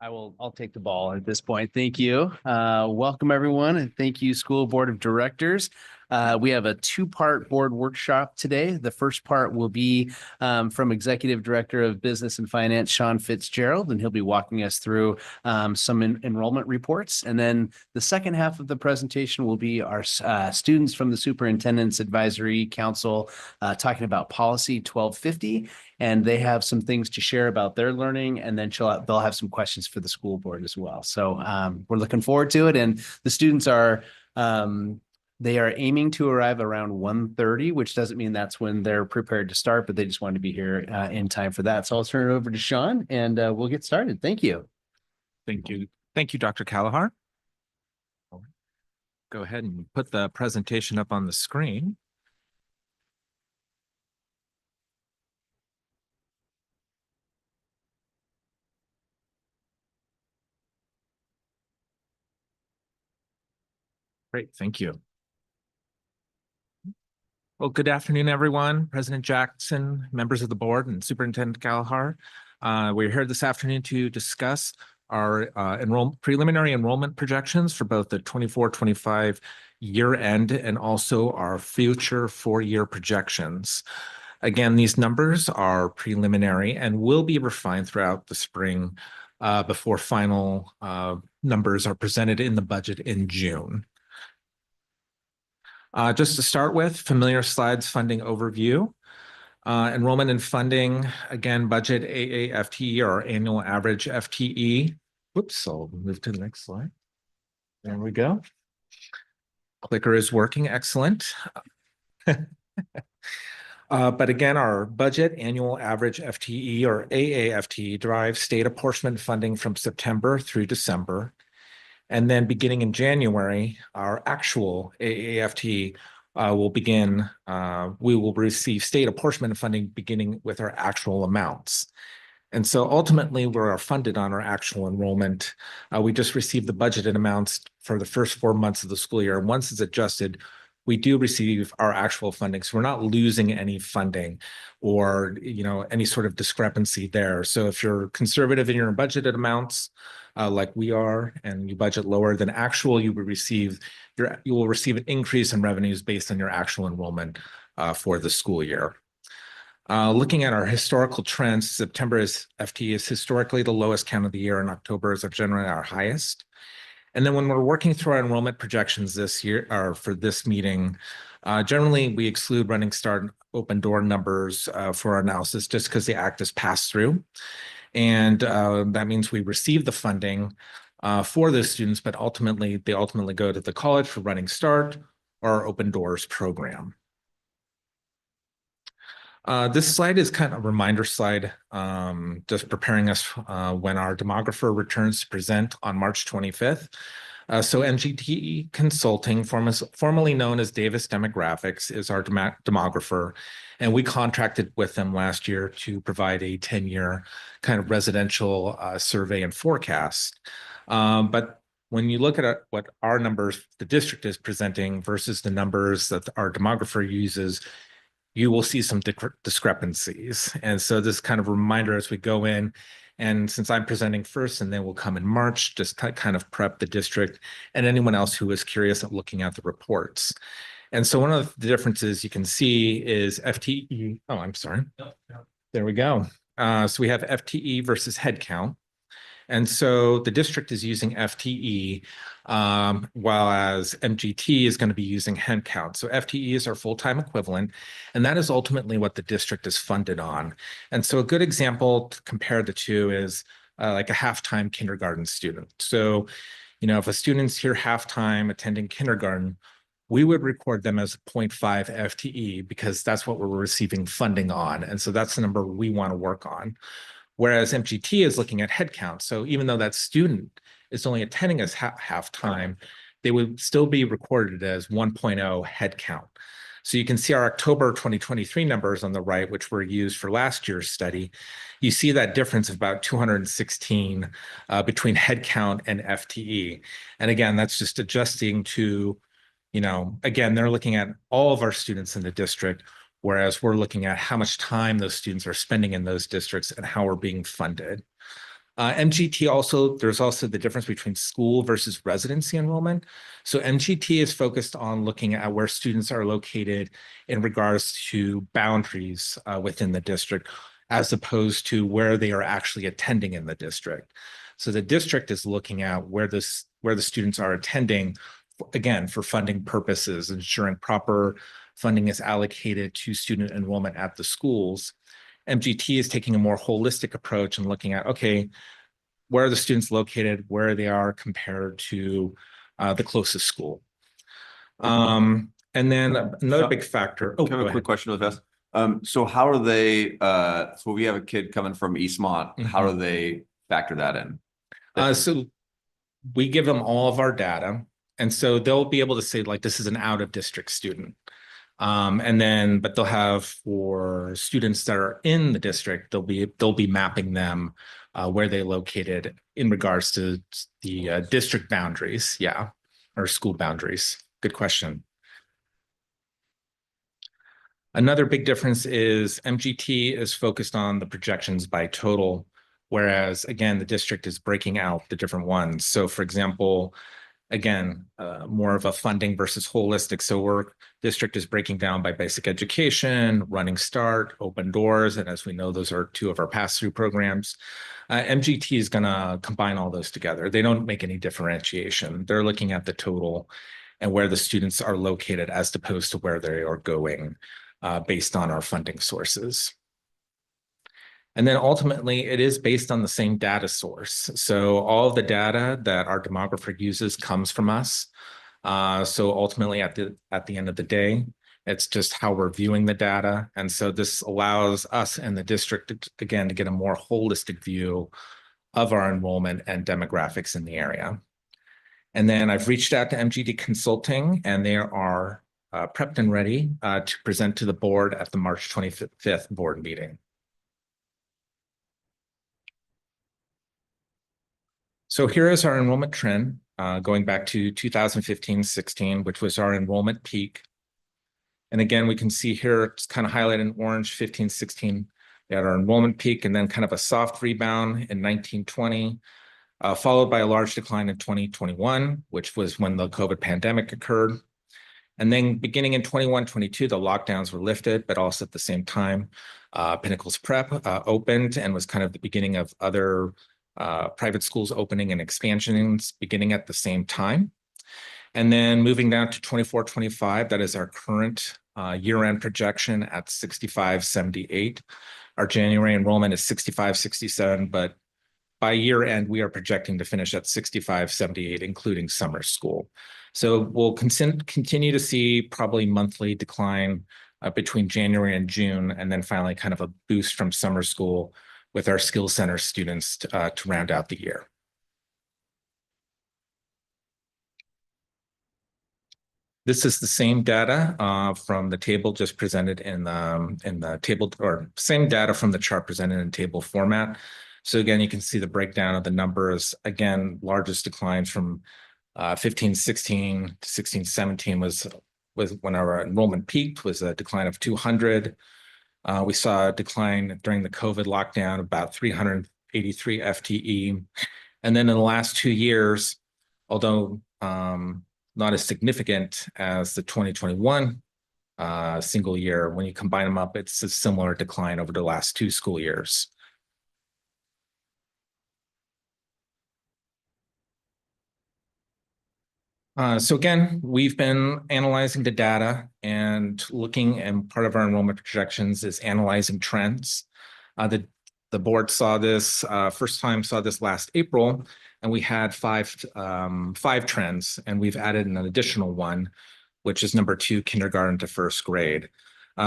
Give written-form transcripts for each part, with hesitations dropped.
I'll take the ball at this point. Thank you. Welcome everyone, and thank you, School Board of Directors. We have a two-part board workshop today. The first part will be from Executive Director of Business and Finance, Sean Fitzgerald, and he'll be walking us through some enrollment reports. And then the second half of the presentation will be our students from the Superintendent's Advisory Council talking about Policy 1250. And they have some things to share about their learning, and then they'll have some questions for the school board as well. So we're looking forward to it. And the students are they are aiming to arrive around 1:30, which doesn't mean that's when they're prepared to start, but they just want to be here in time for that. So I'll turn it over to Sean, and we'll get started. Thank you. Thank you. Thank you, Dr. Callahar. Go ahead and put the presentation up on the screen. Great, thank you. Well, good afternoon, everyone. President Jackson, members of the board, and Superintendent Callahar. We're here this afternoon to discuss our preliminary enrollment projections for both the 24-25 year end and also our future four-year projections. Again, these numbers are preliminary and will be refined throughout the spring before final numbers are presented in the budget in June. Just to start with, familiar slides, funding overview. Enrollment and funding, again, budget AAFTE or annual average FTE. Whoops, I'll move to the next slide. There we go. Clicker is working, excellent. But again, our budget annual average FTE or AAFTE derives state apportionment funding from September through December. And then beginning in January, our actual AAFT will begin, we will receive state apportionment funding beginning with our actual amounts. And so ultimately, we are funded on our actual enrollment. We just received the budgeted amounts for the first 4 months of the school year. And once it's adjusted, we do receive our actual funding. So we're not losing any funding or, any sort of discrepancy there. So if you're conservative in your budgeted amounts, like we are, and you budget lower than actual, you will receive an increase in revenues based on your actual enrollment for the school year. Looking at our historical trends, September FTE is historically the lowest count of the year, and October is generally our highest. And then when we're working through our enrollment projections this year, or for this meeting, generally we exclude running start and open door numbers for our analysis just because the act is passed through. And that means we receive the funding for those students, but they ultimately go to the college for running start or our open doors program. This slide is kind of a reminder slide, just preparing us when our demographer returns to present on March 25th. So MGT Consulting, formerly known as Davis Demographics, is our demographer, and we contracted with them last year to provide a 10-year kind of residential survey and forecast. But when you look at what our numbers, the district is presenting versus the numbers that our demographer uses, you will see some discrepancies. And so this kind of reminder as we go in, and since I'm presenting first and then we'll come in March, just kind of prep the district and anyone else who is curious at looking at the reports. And so one of the differences you can see is FTE. Oh, I'm sorry. No. There we go. So we have FTE versus headcount. And so the district is using FTE, while as MGT is going to be using headcount. So FTE is our full-time equivalent, and that is ultimately what the district is funded on. And so a good example to compare the two is like a half-time kindergarten student. So, if a student's here half-time attending kindergarten, we would record them as 0.5 FTE because that's what we're receiving funding on. And so that's the number we want to work on. Whereas MGT is looking at headcount. So even though that student is only attending us half time, they would still be recorded as 1.0 headcount. So you can see our October 2023 numbers on the right, which were used for last year's study. You see that difference of about 216 between headcount and FTE. And again, that's just adjusting to, again, they're looking at all of our students in the district, whereas we're looking at how much time those students are spending in those districts and how we're being funded. MGT also, there's also the difference between school versus residency enrollment. So MGT is focused on looking at where students are located in regards to boundaries within the district, as opposed to where they are actually attending in the district. So the district is looking at where the students are attending, again, for funding purposes, ensuring proper funding is allocated to student enrollment at the schools. MGT is taking a more holistic approach and looking at, okay, where are the students located, where they are compared to the closest school. And then another big factor. Oh, Kind of go a quick ahead. question with us. So how are they, so we have a kid coming from Eastmont, how do they factor that in? So we give them all of our data. And so they'll be able to say, like, this is an out of district student. And then, but they'll have, for students that are in the district, they'll be mapping them where they located in regards to the district boundaries, yeah, or school boundaries. Good question. Another big difference is MGT is focused on the projections by total, whereas again, the district is breaking out the different ones. So for example, again, more of a funding versus holistic. So our district is breaking down by basic education, running start, open doors. And as we know, those are two of our pass-through programs. MGT is gonna combine all those together. They don't make any differentiation. They're looking at the total and where the students are located as opposed to where they are going based on our funding sources. And then ultimately, it is based on the same data source. So all of the data that our demographer uses comes from us. So ultimately, at the end of the day, it's just how we're viewing the data. And so this allows us and the district, again, to get a more holistic view of our enrollment and demographics in the area. And then I've reached out to MGD Consulting, and they are prepped and ready to present to the board at the March 25th board meeting. So here is our enrollment trend going back to 2015-16, which was our enrollment peak. And again, we can see here, it's kind of highlighted in orange, 15-16, we had our enrollment peak and then kind of a soft rebound in 1920, followed by a large decline in 2021, which was when the COVID pandemic occurred. And then beginning in 21-22, the lockdowns were lifted, but also at the same time, Pinnacle's Prep opened and was kind of the beginning of other private schools opening and expansions beginning at the same time. And then moving down to 24-25, that is our current year-end projection at 65-78. Our January enrollment is 65-67, but by year end, we are projecting to finish at 65-78, including summer school. So we'll continue to see probably monthly decline between January and June, and then finally kind of a boost from summer school with our Skills Center students to round out the year. This is the same data from the table just presented in the table, or same data from the chart presented in table format. So again, you can see the breakdown of the numbers. Again, largest declines from 15-16 to 16-17 was when our enrollment peaked, was a decline of 200. We saw a decline during the COVID lockdown, about 383 FTE. And then in the last 2 years, although not as significant as the 2021 single year, when you combine them up, it's a similar decline over the last 2 school years. So again, we've been analyzing the data and looking, and part of our enrollment projections is analyzing trends. The board saw this, first time saw this last April, and we had five trends, and we've added an additional one, which is number 2, kindergarten to first grade.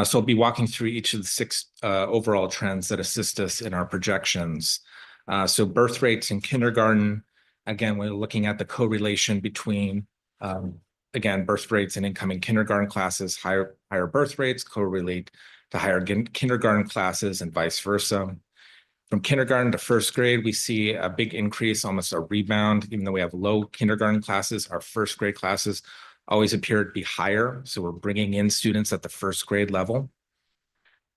So I'll be walking through each of the 6 overall trends that assist us in our projections. So birth rates in kindergarten, again, we're looking at the correlation between again, birth rates in incoming kindergarten classes. Higher birth rates correlate to higher kindergarten classes and vice versa. From kindergarten to first grade, we see a big increase, almost a rebound. Even though we have low kindergarten classes, our first grade classes always appear to be higher. So we're bringing in students at the first grade level.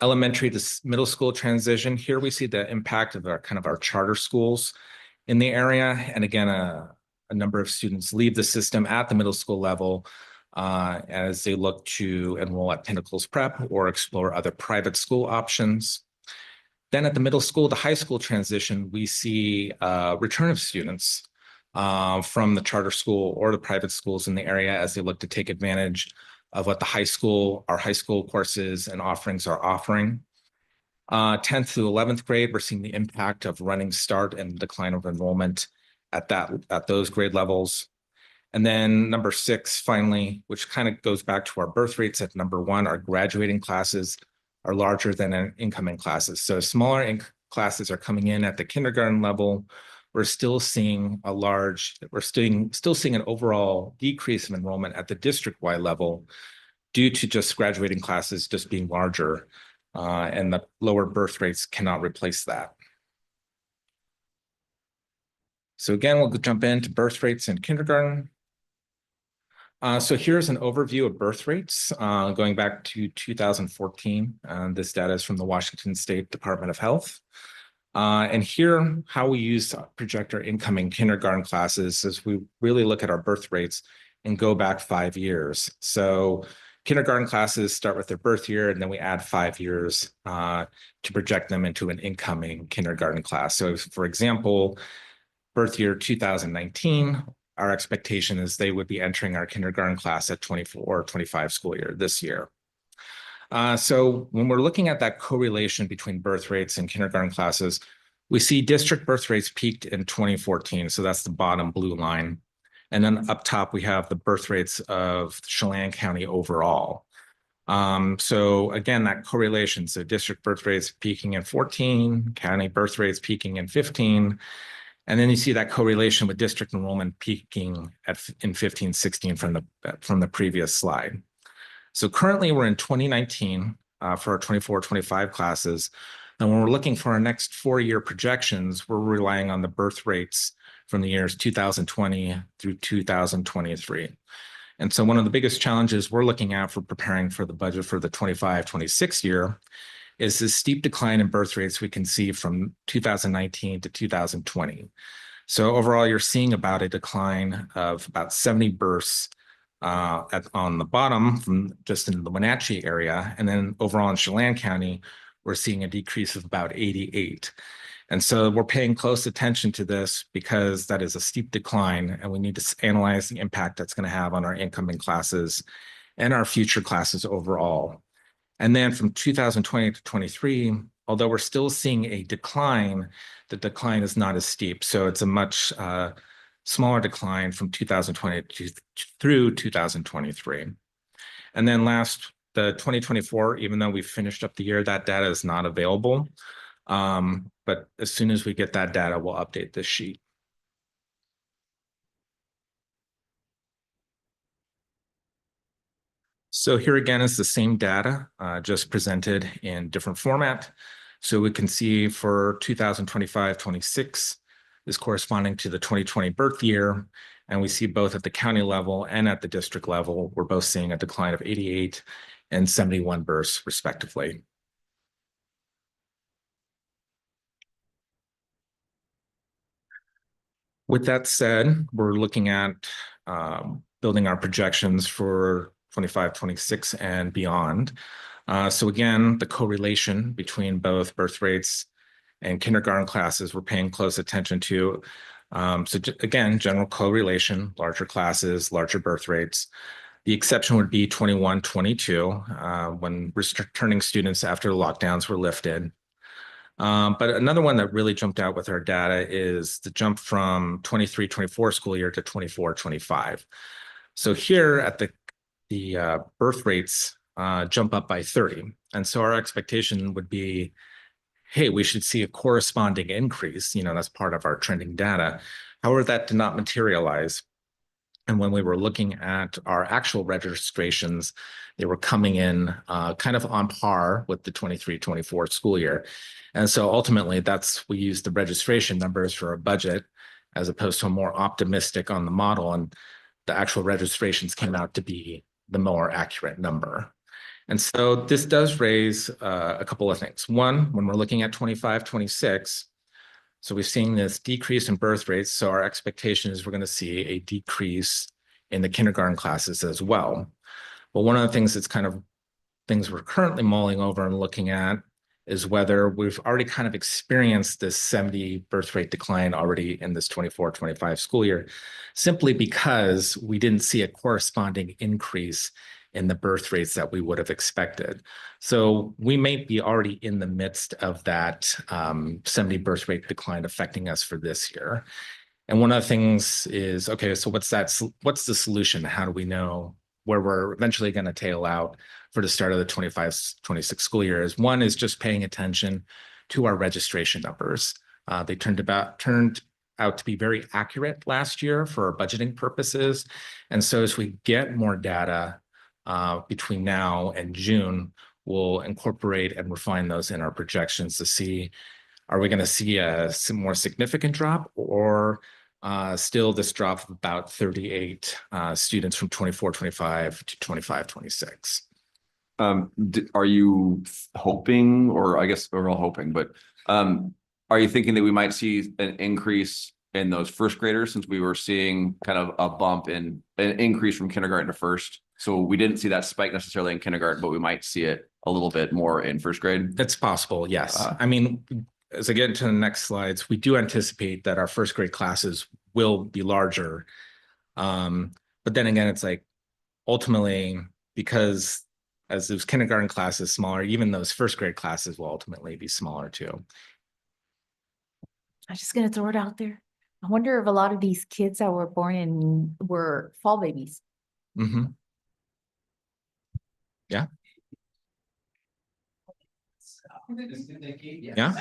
Elementary to middle school transition. Here we see the impact of our charter schools in the area. And again, a number of students leave the system at the middle school level as they look to enroll at Pinnacles Prep or explore other private school options. Then at the middle school to high school transition, we see return of students from the charter school or the private schools in the area as they look to take advantage of what our high school courses and offerings are offering. 10th to 11th grade, we're seeing the impact of running start and decline of enrollment at those grade levels. And then number 6, finally, which kind of goes back to our birth rates at number 1, our graduating classes are larger than incoming classes. So smaller classes are coming in at the kindergarten level. We're still seeing still seeing an overall decrease in enrollment at the district-wide level due to just graduating classes just being larger, and the lower birth rates cannot replace that. So again, we'll jump into birth rates in kindergarten. So here's an overview of birth rates going back to 2014. This data is from the Washington State Department of Health. And here, how we use project our incoming kindergarten classes is we really look at our birth rates and go back 5 years. So kindergarten classes start with their birth year, and then we add 5 years to project them into an incoming kindergarten class. So for example, birth year 2019, our expectation is they would be entering our kindergarten class at 24 or 25 school year this year. So when we're looking at that correlation between birth rates and kindergarten classes, we see district birth rates peaked in 2014. So that's the bottom blue line. And then up top, we have the birth rates of Chelan County overall. So again, that correlation, so district birth rates peaking in 14, county birth rates peaking in 15, and then you see that correlation with district enrollment peaking in 15, 16 from the previous slide. So currently we're in 2019 for our 24-25 classes. And when we're looking for our next 4-year projections, we're relying on the birth rates from the years 2020 through 2023. And so one of the biggest challenges we're looking at for preparing for the budget for the 25-26 year is this steep decline in birth rates we can see from 2019 to 2020. So overall, you're seeing about a decline of about 70 births on the bottom from just in the Wenatchee area. And then overall in Chelan County, we're seeing a decrease of about 88. And so we're paying close attention to this because that is a steep decline, and we need to analyze the impact that's going to have on our incoming classes and our future classes overall. And then from 2020 to 23, although we're still seeing a decline, the decline is not as steep. So it's a much smaller decline from 2020 through 2023. And then last, the 2024, even though we finished up the year, that data is not available. But as soon as we get that data, we'll update this sheet. So here again is the same data, just presented in different format. So we can see for 2025-26 is corresponding to the 2020 birth year. And we see both at the county level and at the district level, we're both seeing a decline of 88 and 71 births respectively. With that said, we're looking at building our projections for 25-26 and beyond. So again, the correlation between both birth rates and kindergarten classes, we're paying close attention to. So again, general correlation, larger classes, larger birth rates. The exception would be 21-22, when returning students after the lockdowns were lifted. But another one that really jumped out with our data is the jump from 23-24 school year to 24-25. So here at the birth rates jump up by 30. And so our expectation would be, hey, we should see a corresponding increase. That's part of our trending data. However, that did not materialize. And when we were looking at our actual registrations, they were coming in kind of on par with the 23-24 school year. And so ultimately, we used the registration numbers for our budget as opposed to a more optimistic on the model. And the actual registrations came out to be the more accurate number. And so this does raise a couple of things. One, when we're looking at 25, 26, so we're seeing this decrease in birth rates. So our expectation is we're going to see a decrease in the kindergarten classes as well. But one of the things that's kind of things we're currently mulling over and looking at is whether we've already kind of experienced this 70 birth rate decline already in this 24-25 school year, simply because we didn't see a corresponding increase in the birth rates that we would have expected. So we may be already in the midst of that 70 birth rate decline affecting us for this year. And one of the things is, okay, so what's the solution? How do we know where we're eventually going to tail out for the start of the 25-26 school year? Is one is just paying attention to our registration numbers. They turned out to be very accurate last year for our budgeting purposes. And so as we get more data between now and June, we'll incorporate and refine those in our projections to see, are we going to see a more significant drop, or still this drop of about 38 students from 24-25 to 25-26? Are you hoping, or I guess we're all hoping, but are you thinking that we might see an increase in those first graders, since we were seeing kind of a bump in an increase from kindergarten to first? So we didn't see that spike necessarily in kindergarten, but we might see it a little bit more in first grade. It's possible, yes. I mean, as I get into the next slides, we do anticipate that our first grade classes will be larger. But then again, it's like ultimately, because as those kindergarten classes smaller, even those first grade classes will ultimately be smaller too. I'm just gonna throw it out there. I wonder if a lot of these kids that were born in were fall babies. Mm-hmm. Yeah. Yeah.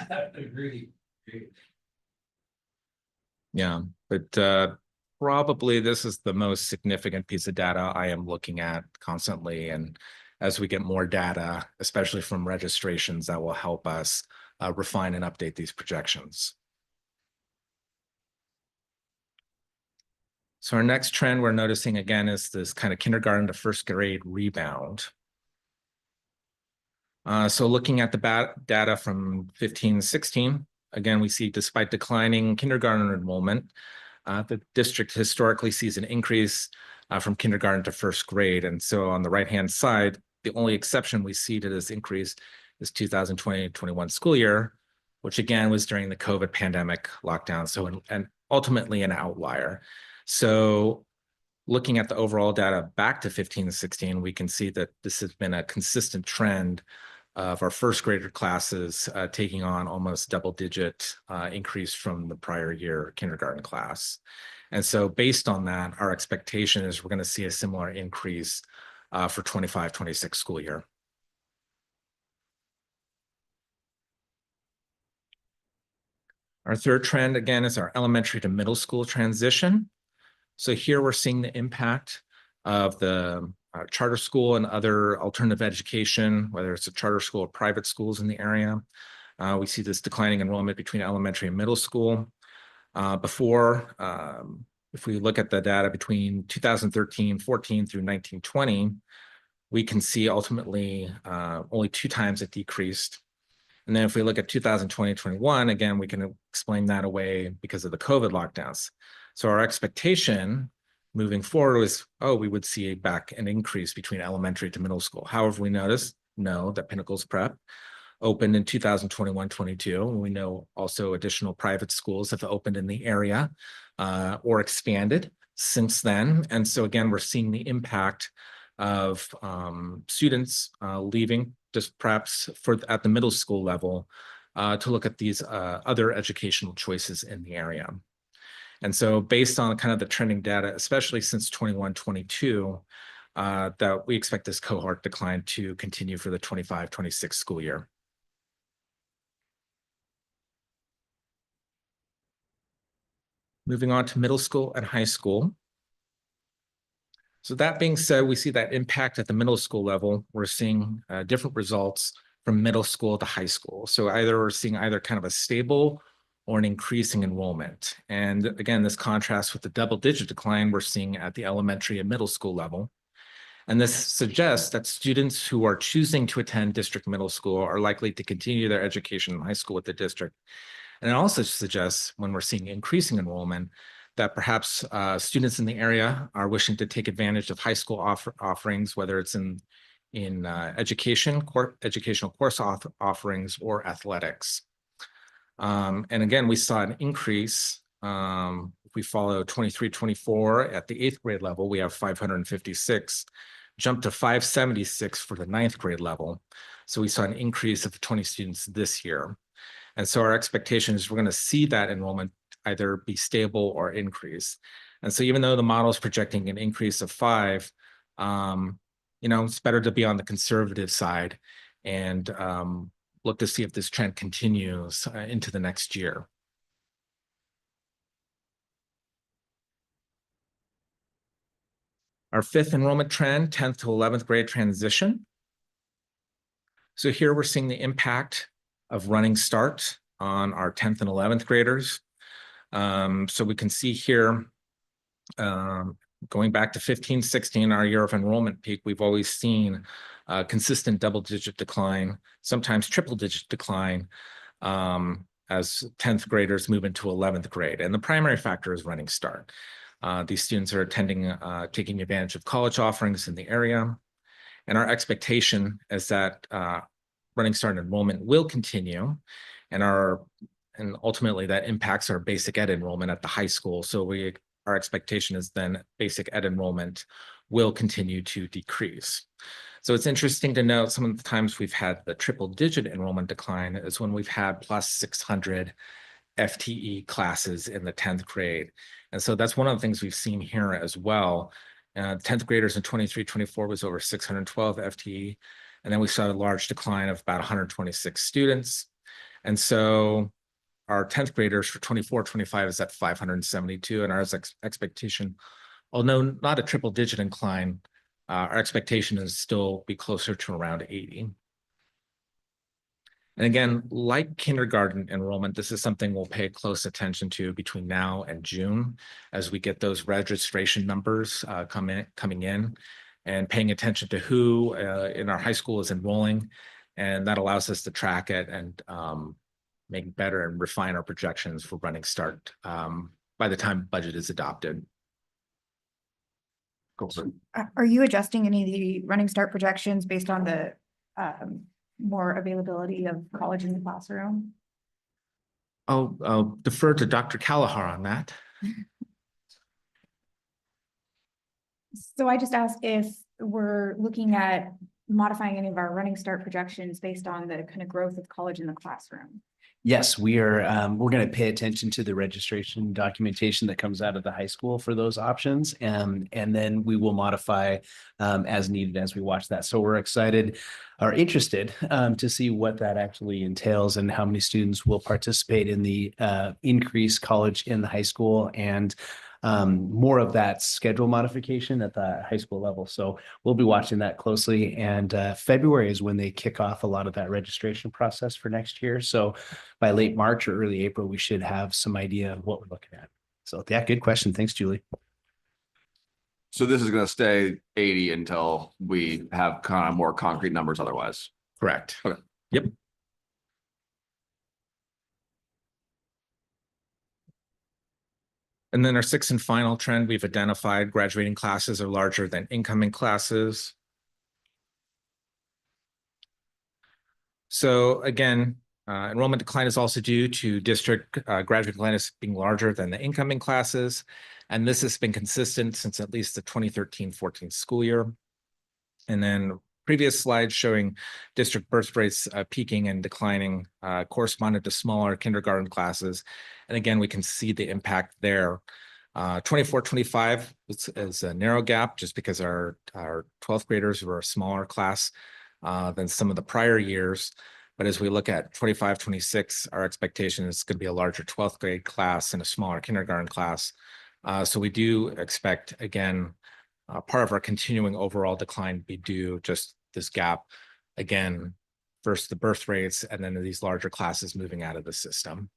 Yeah, but probably this is the most significant piece of data I am looking at constantly. And as we get more data, especially from registrations, that will help us refine and update these projections. So our next trend we're noticing again is this kind of kindergarten to first grade rebound. So looking at the data from 15-16, again, we see despite declining kindergarten enrollment, the district historically sees an increase from kindergarten to first grade. And so on the right-hand side, the only exception we see to this increase is 2020-21 school year, which again was during the COVID pandemic lockdown. So, and ultimately an outlier. So looking at the overall data back to 15-16, we can see that this has been a consistent trend of our first grader classes taking on almost double-digit increase from the prior year kindergarten class. And so based on that, our expectation is we're going to see a similar increase for 25-26 school year. Our third trend, again, is our elementary to middle school transition. So here we're seeing the impact of the charter school and other alternative education, whether it's a charter school or private schools in the area. We see this declining enrollment between elementary and middle school. If we look at the data between 2013-14 through 19-20, we can see ultimately only 2 times it decreased. And then if we look at 2020-21, again, we can explain that away because of the COVID lockdowns. So our expectation moving forward was, we would see an increase between elementary to middle school. However, we know that Pinnacles Prep opened in 2021-22. And we know also additional private schools have opened in the area or expanded since then. And so again, we're seeing the impact of students leaving just perhaps at the middle school level to look at these other educational choices in the area. And so based on kind of the trending data, especially since 21-22, that we expect this cohort decline to continue for the 25-26 school year. Moving on to middle school and high school. So that being said, we see that impact at the middle school level. We're seeing different results from middle school to high school. So either we're seeing either kind of a stable or an increasing enrollment. And again, this contrasts with the double-digit decline we're seeing at the elementary and middle school level. And this suggests that students who are choosing to attend district middle school are likely to continue their education in high school with the district. And it also suggests, when we're seeing increasing enrollment, that perhaps students in the area are wishing to take advantage of high school offerings, whether it's in educational course offerings or athletics. And again, we saw an increase. If we follow 23-24 at the 8th grade level, we have 556, jumped to 576 for the 9th grade level. So we saw an increase of 20 students this year. And so our expectation is we're going to see that enrollment either be stable or increase. And so even though the model is projecting an increase of 5, it's better to be on the conservative side and look to see if this trend continues into the next year. Our 5th enrollment trend, 10th to 11th grade transition. So here we're seeing the impact of Running Start on our 10th and 11th graders. So we can see here, going back to 15-16, our year of enrollment peak, we've always seen a consistent double-digit decline, sometimes triple-digit decline, as 10th graders move into 11th grade. And the primary factor is Running Start. These students are attending, taking advantage of college offerings in the area. And our expectation is that Running Start enrollment will continue, and ultimately that impacts our basic ed enrollment at the high school. So our expectation is then basic ed enrollment will continue to decrease. So it's interesting to note some of the times we've had the triple-digit enrollment decline is when we've had plus 600 FTE classes in the 10th grade. And so that's one of the things we've seen here as well. 10th graders in 23-24 was over 612 FTE. And then we saw a large decline of about 126 students. And so our 10th graders for 24-25 is at 572. And our expectation, although not a triple-digit incline, our expectation is still be closer to around 80. And again, like kindergarten enrollment, this is something we'll pay close attention to between now and June as we get those registration numbers coming in and paying attention to who in our high school is enrolling. And that allows us to track it and make better and refine our projections for Running Start by the time budget is adopted. Go for it. Are you adjusting any of the Running Start projections based on the more availability of college in the classroom? I'll defer to Dr. Callahar on that. So I just asked if we're looking at modifying any of our Running Start projections based on the kind of growth of college in the classroom. Yes, we are. We're going to pay attention to the registration documentation that comes out of the high school for those options, and then we will modify as needed as we watch that. So we're excited or interested to see what that actually entails and how many students will participate in the increased college in the high school and more of that schedule modification at the high school level. So we'll be watching that closely. And February is when they kick off a lot of that registration process for next year. So by late March or early April, we should have some idea of what we're looking at. So yeah, good question. Thanks, Julie. So this is going to stay 80 until we have kind of more concrete numbers otherwise. Correct. Okay. Yep. And then our 6th and final trend, we've identified graduating classes are larger than incoming classes. So again, enrollment decline is also due to district graduate classes being larger than the incoming classes. And this has been consistent since at least the 2013-14 school year. And then previous slides showing district birth rates peaking and declining corresponded to smaller kindergarten classes. And again, we can see the impact there. 24-25 is a narrow gap just because our 12th graders were a smaller class than some of the prior years. But as we look at 25-26, our expectation is going to be a larger 12th grade class and a smaller kindergarten class. So we do expect, again, part of our continuing overall decline be due just this gap. Again, first the birth rates and then these larger classes moving out of the system.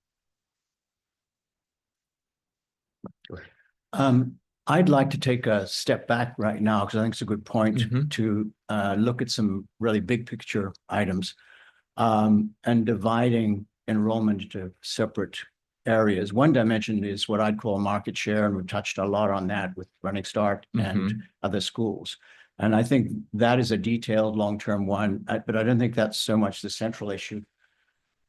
I'd like to take a step back right now because I think it's a good point Mhm. to look at some really big picture items and dividing enrollment into separate areas. One dimension is what I'd call market share, and we've touched a lot on that with Running Start and other schools. And I think that is a detailed long-term one, but I don't think that's so much the central issue.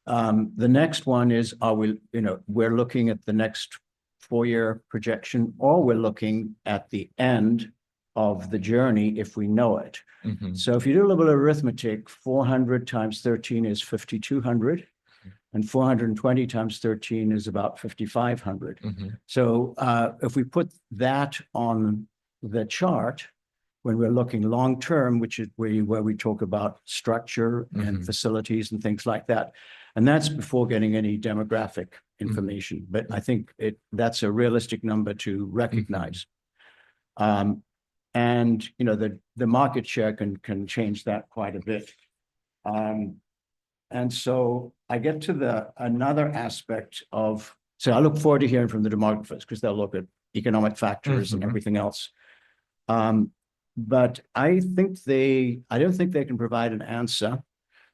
The next one is, we're looking at the next 4-year projection, or we're looking at the end of the journey if we know it. Mhm. So if you do a little bit of arithmetic, 400 times 13 is 5,200. And 420 times 13 is about 5,500. Mhm. So if we put that on the chart, when we're looking long term, which is where we talk about structure and Mhm. facilities and things like that, and that's before getting any demographic information. But I think that's a realistic number to recognize. And the market share can change that quite a bit. And so I get to another aspect of, so I look forward to hearing from the demographers because they'll look at economic factors and everything else. But I don't think they can provide an answer.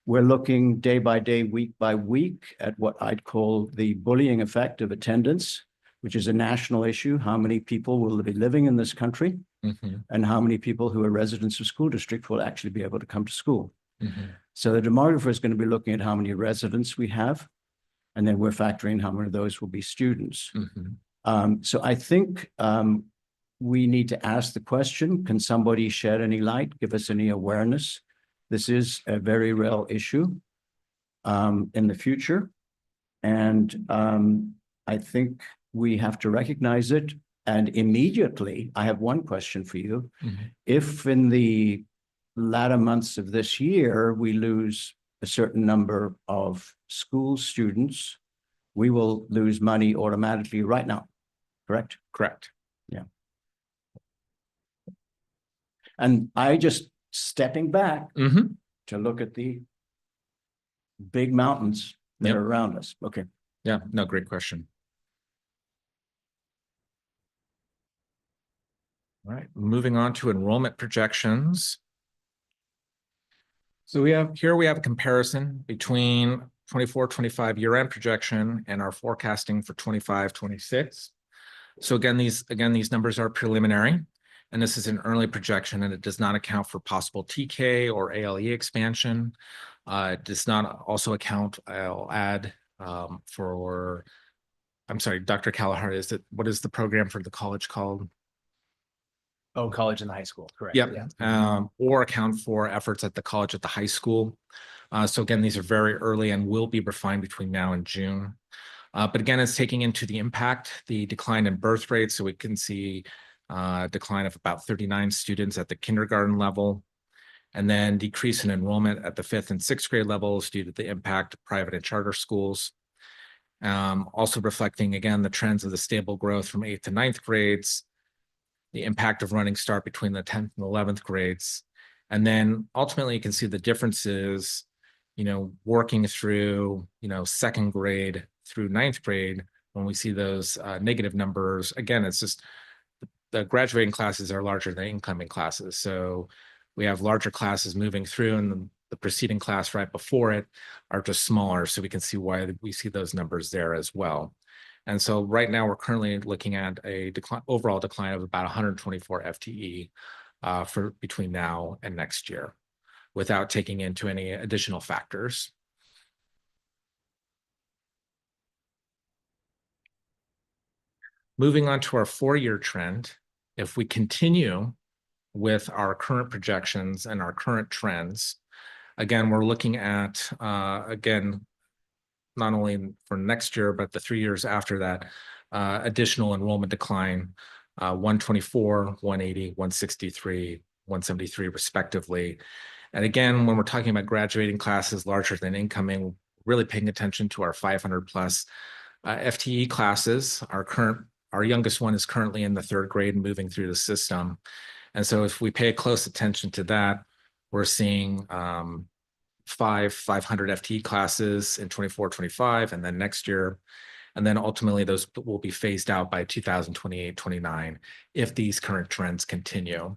We're looking day by day, week by week at what I'd call the bullying effect of attendance, which is a national issue. How many people will be living in this country Mhm. and how many people who are residents of school district will actually be able to come to school? Mhm. So the demographer is going to be looking at how many residents we have, and then we're factoring how many of those will be students. Mhm. So I think we need to ask the question, can somebody shed any light, give us any awareness? This is a very real issue in the future. And I think we have to recognize it. And immediately, I have one question for you. Mhm. If in the latter months of this year, we lose a certain number of school students, we will lose money automatically right now, correct? Correct. Yeah. And I just stepping back Mhm. to look at the big mountains that Yep. are around us. Okay. Yeah, no, great question. All right, moving on to enrollment projections. So we have a comparison between 24-25 year-end projection and our forecasting for 25-26. So again, these numbers are preliminary, and this is an early projection, and it does not account for possible TK or ALE expansion. It does not also account, I'll add, for, I'm sorry, Dr. Callahar, what is the program for the college called? Oh, college and high school, correct. Yep. Yeah. Or account for efforts at the college, at the high school. So again, these are very early and will be refined between now and June. But again, it's taking into the impact, the decline in birth rates. So we can see a decline of about 39 students at the kindergarten level, and then decrease in enrollment at the 5th and 6th grade levels due to the impact of private and charter schools. Also reflecting, again, the trends of the stable growth from 8th to 9th grades, the impact of Running Start between the 10th and 11th grades. And then ultimately you can see the differences, working through, 2nd grade through 9th grade, when we see those negative numbers. Again, it's just the graduating classes are larger than incoming classes. So we have larger classes moving through, and the preceding class right before it are just smaller. So we can see why we see those numbers there as well. And so right now we're currently looking at a overall decline of about 124 FTE for between now and next year, without taking into any additional factors. Moving on to our 4-year trend, if we continue with our current projections and our current trends, again, we're looking at, again, not only for next year, but the 3 years after that, additional enrollment decline, 124, 180, 163, 173 respectively. And again, when we're talking about graduating classes larger than incoming, really paying attention to our 500 plus FTE classes. Our youngest one is currently in the 3rd grade and moving through the system. And so if we pay close attention to that, we're seeing 500 FTE classes in 24-25, and then next year. And then ultimately those will be phased out by 2028, 29 if these current trends continue.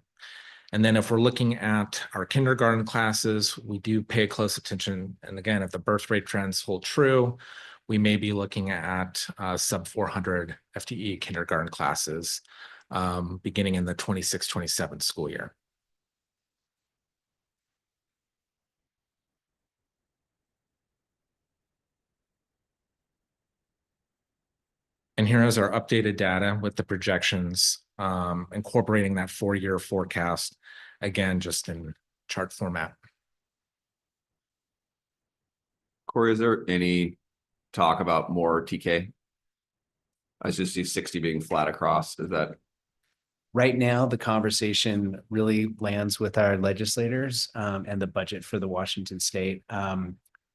And then if we're looking at our kindergarten classes, we do pay close attention. And again, if the birth rate trends hold true, we may be looking at sub 400 FTE kindergarten classes beginning in the 26-27 school year. And here is our updated data with the projections, incorporating that 4-year forecast, again, just in chart format. Corey, is there any talk about more TK? I just see 60 being flat across. Is that? Right now, the conversation really lands with our legislators and the budget for the Washington state.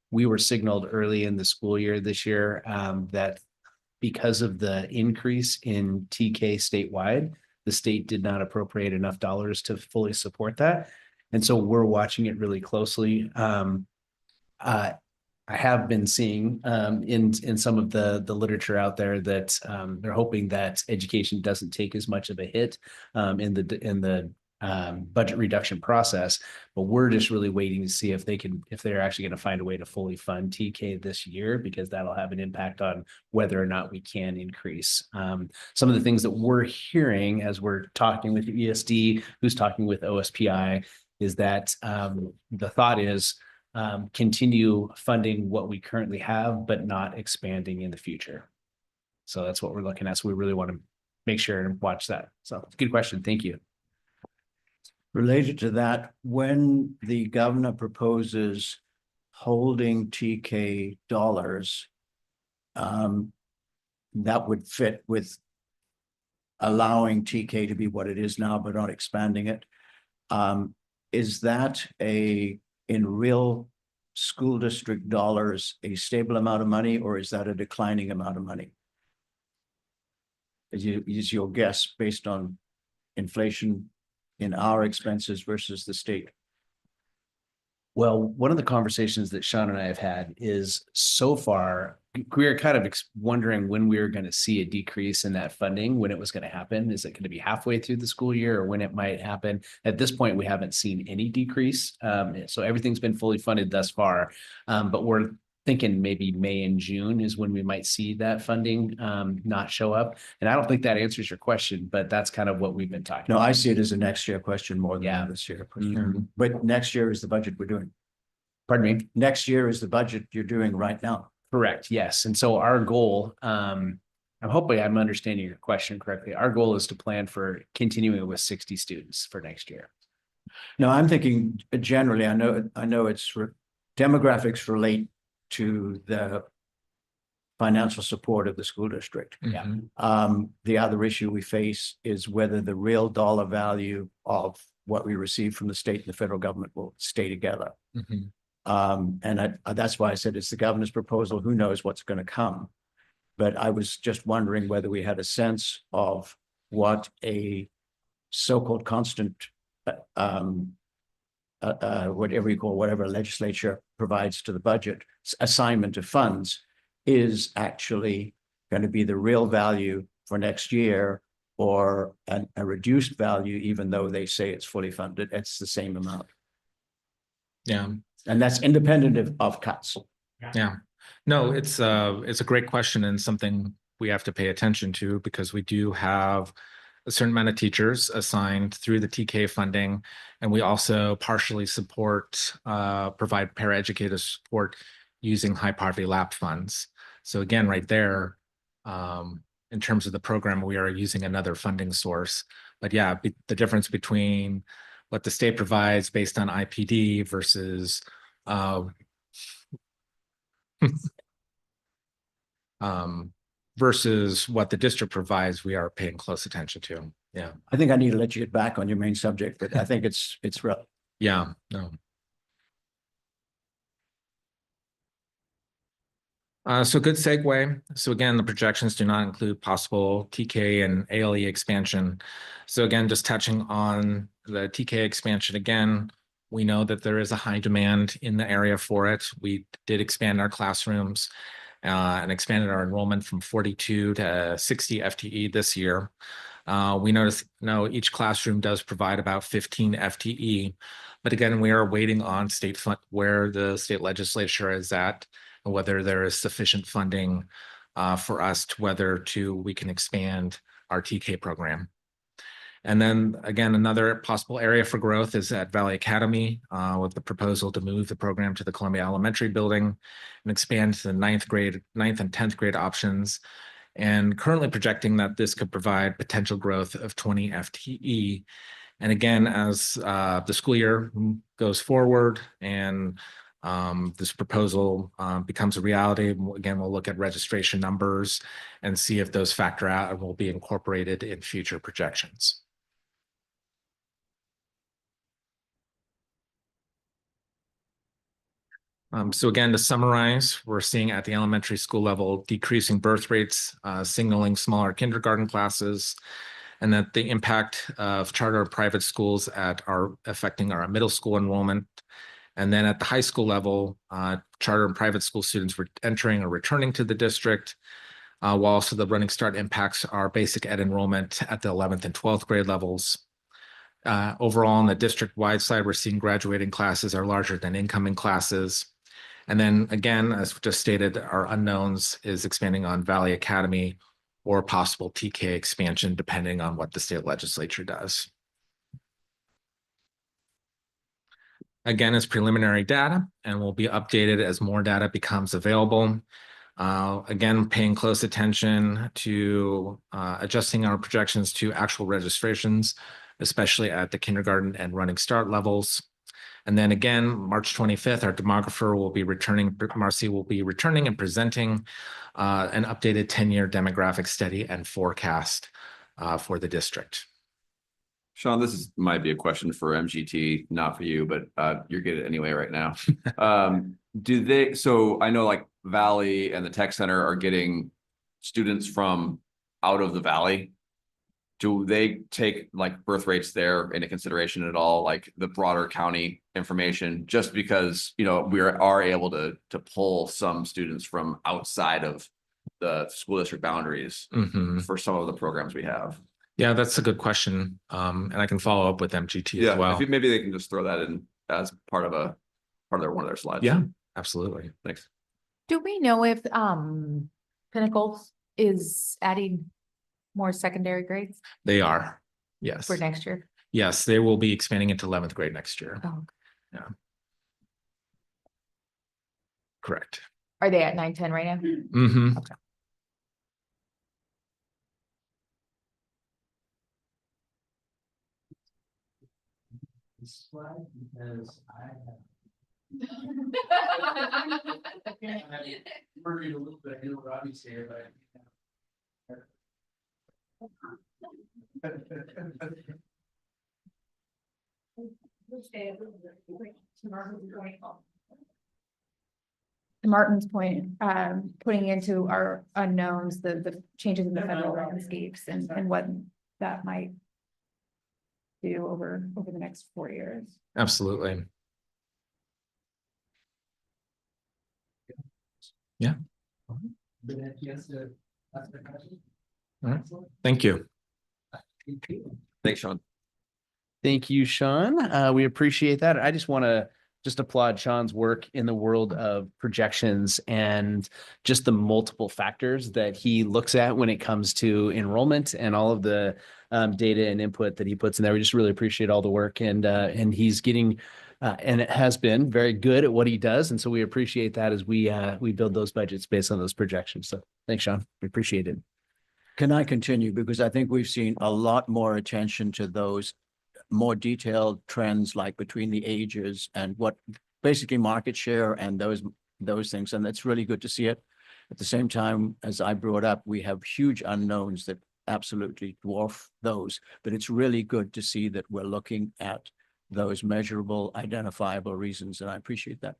We were signaled early in the school year this year that because of the increase in TK statewide, the state did not appropriate enough dollars to fully support that. And so we're watching it really closely. I have been seeing in some of the literature out there that they're hoping that education doesn't take as much of a hit in the budget reduction process, but we're just really waiting to see if they're actually going to find a way to fully fund TK this year, because that'll have an impact on whether or not we can increase. Some of the things that we're hearing as we're talking with ESD, who's talking with OSPI, is that the thought is continue funding what we currently have, but not expanding in the future. So that's what we're looking at. So we really want to make sure and watch that. So good question. Thank you. Related to that, when the governor proposes holding TK dollars, that would fit with allowing TK to be what it is now, but not expanding it. Is that in real school district dollars, a stable amount of money, or is that a declining amount of money? Is your guess based on inflation in our expenses versus the state? Well, one of the conversations that Sean and I have had is so far, we are kind of wondering when we were going to see a decrease in that funding, when it was going to happen. Is it going to be halfway through the school year or when it might happen? At this point, we haven't seen any decrease. So everything's been fully funded thus far. But we're thinking maybe May and June is when we might see that funding not show up. And I don't think that answers your question, but that's kind of what we've been talking No, about. I see it as a next year question more than Yeah. a this year question. But next year is the budget we're doing. Pardon me? Next year is the budget you're doing right now. Correct. Yes. And so our goal, I'm hoping I'm understanding your question correctly. Our goal is to plan for continuing with 60 students for next year. No, I'm thinking generally, I know it's demographics relate to the financial support of the school district. Yeah. The other issue we face is whether the real dollar value of what we receive from the state and the federal government will stay together. And that's why I said it's the governor's proposal. Who knows what's going to come? But I was just wondering whether we had a sense of what a so-called constant, whatever you call, whatever legislature provides to the budget, assignment of funds is actually going to be the real value for next year, or a reduced value, even though they say it's fully funded. It's the same amount. Yeah. And that's independent of cuts. Yeah. No, it's a great question and something we have to pay attention to, because we do have a certain amount of teachers assigned through the TK funding, and we also partially support, provide paraeducator support using high poverty LAP funds. So again, right there, in terms of the program, we are using another funding source. But yeah, the difference between what the state provides based on IPD versus versus what the district provides, we are paying close attention to. Yeah. I think I need to let you get back on your main subject, but I think it's real. Yeah. No. So good segue. So again, the projections do not include possible TK and ALE expansion. So again, just touching on the TK expansion again, we know that there is a high demand in the area for it. We did expand our classrooms. and expanded our enrollment from 42 to 60 FTE this year. We know each classroom does provide about 15 FTE, but again, we are waiting on state fund where the state legislature is at and whether there is sufficient funding for us to we can expand our TK program. And then again, another possible area for growth is at Valley Academy with the proposal to move the program to the Columbia Elementary building and expand to the ninth and 10th grade options, and currently projecting that this could provide potential growth of 20 FTE. And again, as the school year goes forward and this proposal becomes a reality, again, we'll look at registration numbers and see if those factor out and will be incorporated in future projections. So again, to summarize, we're seeing at the elementary school level decreasing birth rates, signaling smaller kindergarten classes, and that the impact of charter or private schools are affecting our middle school enrollment. And then at the high school level, charter and private school students were entering or returning to the district, while also the Running Start impacts our basic ed enrollment at the 11th and 12th grade levels. Overall, on the district-wide side, we're seeing graduating classes are larger than incoming classes. And then again, as just stated, our unknowns is expanding on Valley Academy or possible TK expansion, depending on what the state legislature does. Again, it's preliminary data and will be updated as more data becomes available. Again, paying close attention to adjusting our projections to actual registrations, especially at the kindergarten and Running Start levels. And then again, March 25th, our demographer will be returning, Marcy will be returning and presenting an updated 10-year demographic study and forecast for the district. Sean, might be a question for MGT, not for you, but you're good anyway right now. So I know like Valley and the Tech Center are getting students from out of the Valley. Do they take like birth rates there into consideration at all, like the broader county information, just because, you know, we are able to pull some students from outside of the school district boundaries for some of the programs we have? Yeah, that's a good question. And I can follow up with MGT as well. Maybe they can just throw that in as part of one of their slides. Yeah, absolutely. Thanks. Do we know if Pinnacle is adding more secondary grades They are, yes. for next year? Yes, they will be expanding into 11th grade next year. Oh, Yeah. Correct. are they at 9-10 right now? Mm-hmm. Okay. Because I worried a little bit, I know Robbie's here, but. To Martin's point, putting into our unknowns, the changes in the federal landscapes and what that might do over the next 4 years. Absolutely. Yeah. All right. Thank you. Thanks, Sean. Thank you, Sean. We appreciate that. I just want to applaud Sean's work in the world of projections and just the multiple factors that he looks at when it comes to enrollment and all of the data and input that he puts in there. We just really appreciate all the work, and he's getting and it has been very good at what he does. And so we appreciate that as we build those budgets based on those projections. So thanks, Sean. We appreciate it. Can I continue? Because I think we've seen a lot more attention to those more detailed trends, like between the ages and what basically market share and those things. And that's really good to see it. At the same time, as I brought up, we have huge unknowns that absolutely dwarf those, but it's really good to see that we're looking at those measurable, identifiable reasons. And I appreciate that.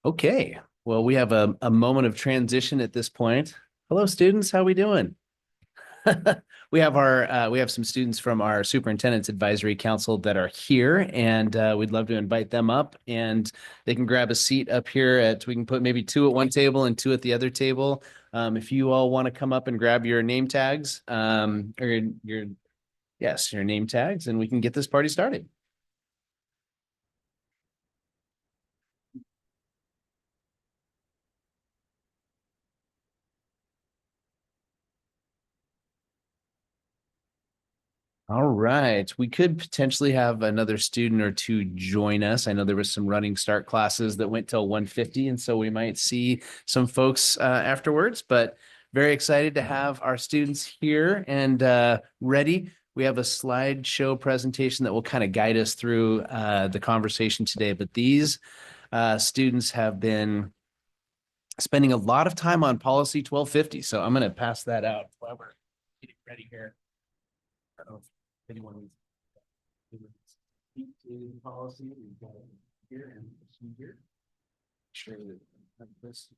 Okay. Well, we have a moment of transition at this point. Hello, students. How we doing? we have some students from our Superintendent's Advisory Council that are here, and we'd love to invite them up, and they can grab a seat up here we can put maybe two at one table and two at the other table. If you all want to come up and grab your name tags, or your name tags, and we can get this party started. All right, we could potentially have another student or two join us. I know there was some running start classes that went till 1:50, and so we might see some folks afterwards, but very excited to have our students here and ready. We have a slideshow presentation that will kind of guide us through the conversation today, but these students have been spending a lot of time on policy 1250, so I'm going to pass that out while we're getting ready here. I don't know if anyone needs to speak to the policy. We've got it here and here. Sure that this.